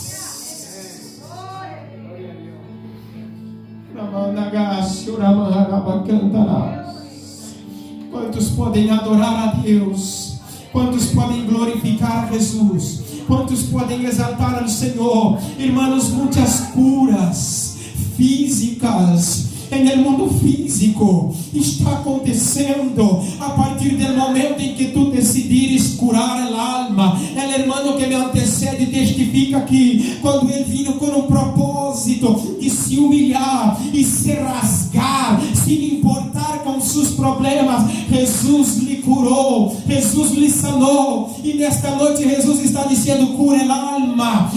Quantos podem adorar a Deus? Quantos podem glorificar a Jesus? Quantos podem exaltar ao Senhor? Irmãos, muitas curas físicas no mundo físico está acontecendo a partir do momento em que tu decidires curar a alma. O irmão que me antecede testifica que quando ele vino com um propósito de se humilhar e se rasgar, sem importar com seus problemas, Jesus lhe curou, Jesus lhe sanou. E nesta noite Jesus está dizendo: cura a alma,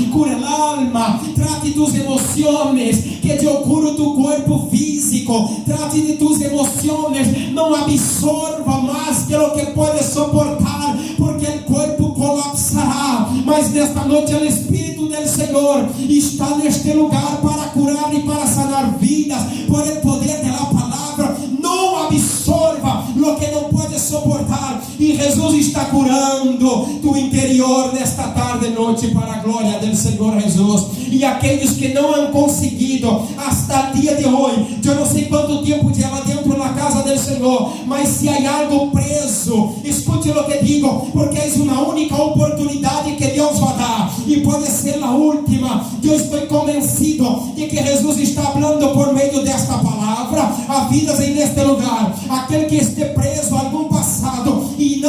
trate tus emoções, que eu curo tu corpo físico. Trate de tus emoções, não absorva mais que o que pode suportar, porque o corpo colapsará. Mas nesta noite o Espírito do Senhor está neste lugar para curar e para sanar vidas, por el poder da palavra. Não absorva o que não pode suportar, e Jesus está curando tu interior nesta tarde e noite para a glória do Senhor Jesus. E aqueles que não han conseguido hasta o dia de hoje, eu não sei quanto tempo lleva dentro da casa do Senhor, mas se há algo preso, escute o que digo, porque é uma única oportunidade que Deus vai dar, e pode ser a última. Eu estou convencido de que Jesus está falando por meio desta palavra a vidas em este lugar. Aquele que esteja preso a algum passado e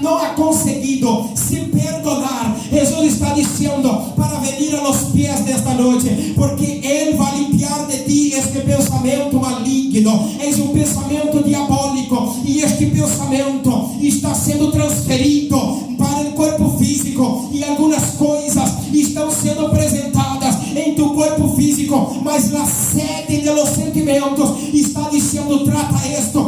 não ha conseguido se perdonar, Jesus está dizendo para venir a los pies desta noite, porque Ele vai limpar de ti este pensamento maligno. É um pensamento diabólico, e este pensamento está sendo transferido para o corpo físico, e algumas coisas estão sendo apresentadas em tu corpo físico, mas a sede de los sentimentos está dizendo: trata esto,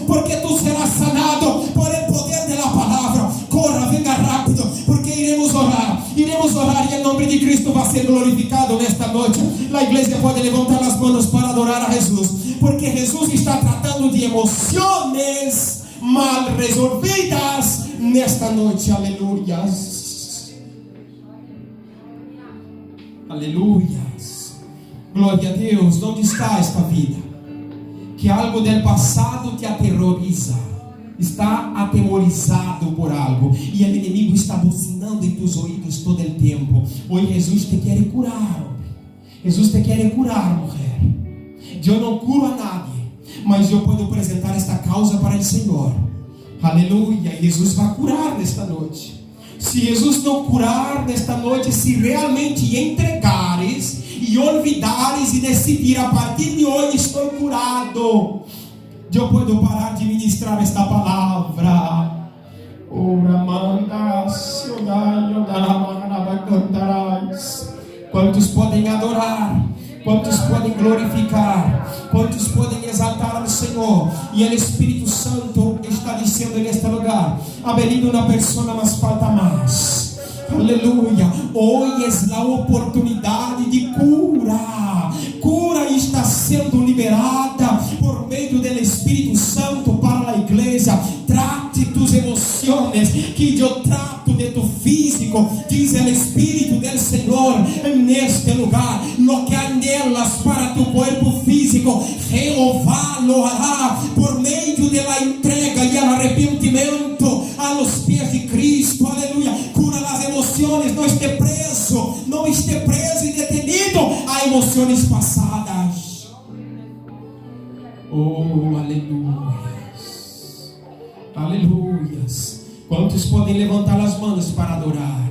porque tu serás sanado por el poder de la palavra. Corra, venga rápido, porque iremos orar, e o nome de Cristo vai ser glorificado nesta noite. A igreja pode levantar as mãos para adorar a Jesus, porque Jesus está tratando de emoções mal resolvidas nesta noite. Aleluias. Aleluias. Glória a Deus. Onde está esta vida? Que algo del passado te aterroriza. Está atemorizado por algo. E o inimigo está buzinando em tus ouvidos todo o tempo. Hoje Jesus te quer curar. Jesus te quer curar, mulher. Eu não curo a nadie, mas eu posso apresentar esta causa para o Senhor. Aleluia. Jesus vai curar nesta noite. Se Jesus não curar nesta noite, se realmente entregares e olvidares e decidir a partir de hoje estou curado, eu posso parar de ministrar esta palavra. Quantos podem adorar? Quantos podem glorificar? Quantos podem exaltar ao Senhor? E o Espírito Santo está dizendo neste lugar: ha venido uma pessoa, mas falta mais. Aleluia. Hoje é a oportunidade de cura. Cura está sendo liberada por meio do Espírito Santo para a igreja. Trate tus emoções, que eu trato de tu físico, diz o Espírito do Senhor neste lugar. Lo que anhelas para tu corpo físico, Jeová lo hará por meio da entrega e o arrependimento a los pés de Cristo. Aleluia. Cura as emoções, não esteja preso e detenido a emoções passadas. Oh, aleluia. Aleluias. Quantos podem levantar as mãos para adorar?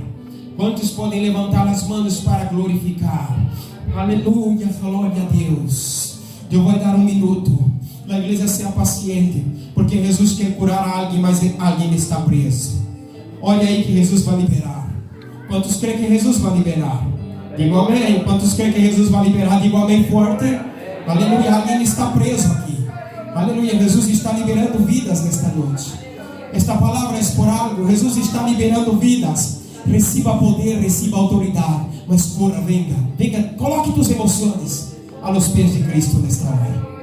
Quantos podem levantar as mãos para glorificar? Aleluia, glória a Deus. Eu vou dar um minuto. A igreja seja paciente, porque Jesus quer curar alguém, mas alguém está preso. Olha aí que Jesus vai liberar. Quantos creem que Jesus vai liberar? Digo amém. Quantos creem que Jesus vai liberar? Digo amém forte. Aleluia, alguém está preso aqui. Aleluia, Jesus está liberando vidas nesta noite. Esta palavra é por algo. Jesus está liberando vidas. Receba poder, receba autoridade. Mas corra, venga, coloque tuas emoções a los pés de Cristo nesta hora.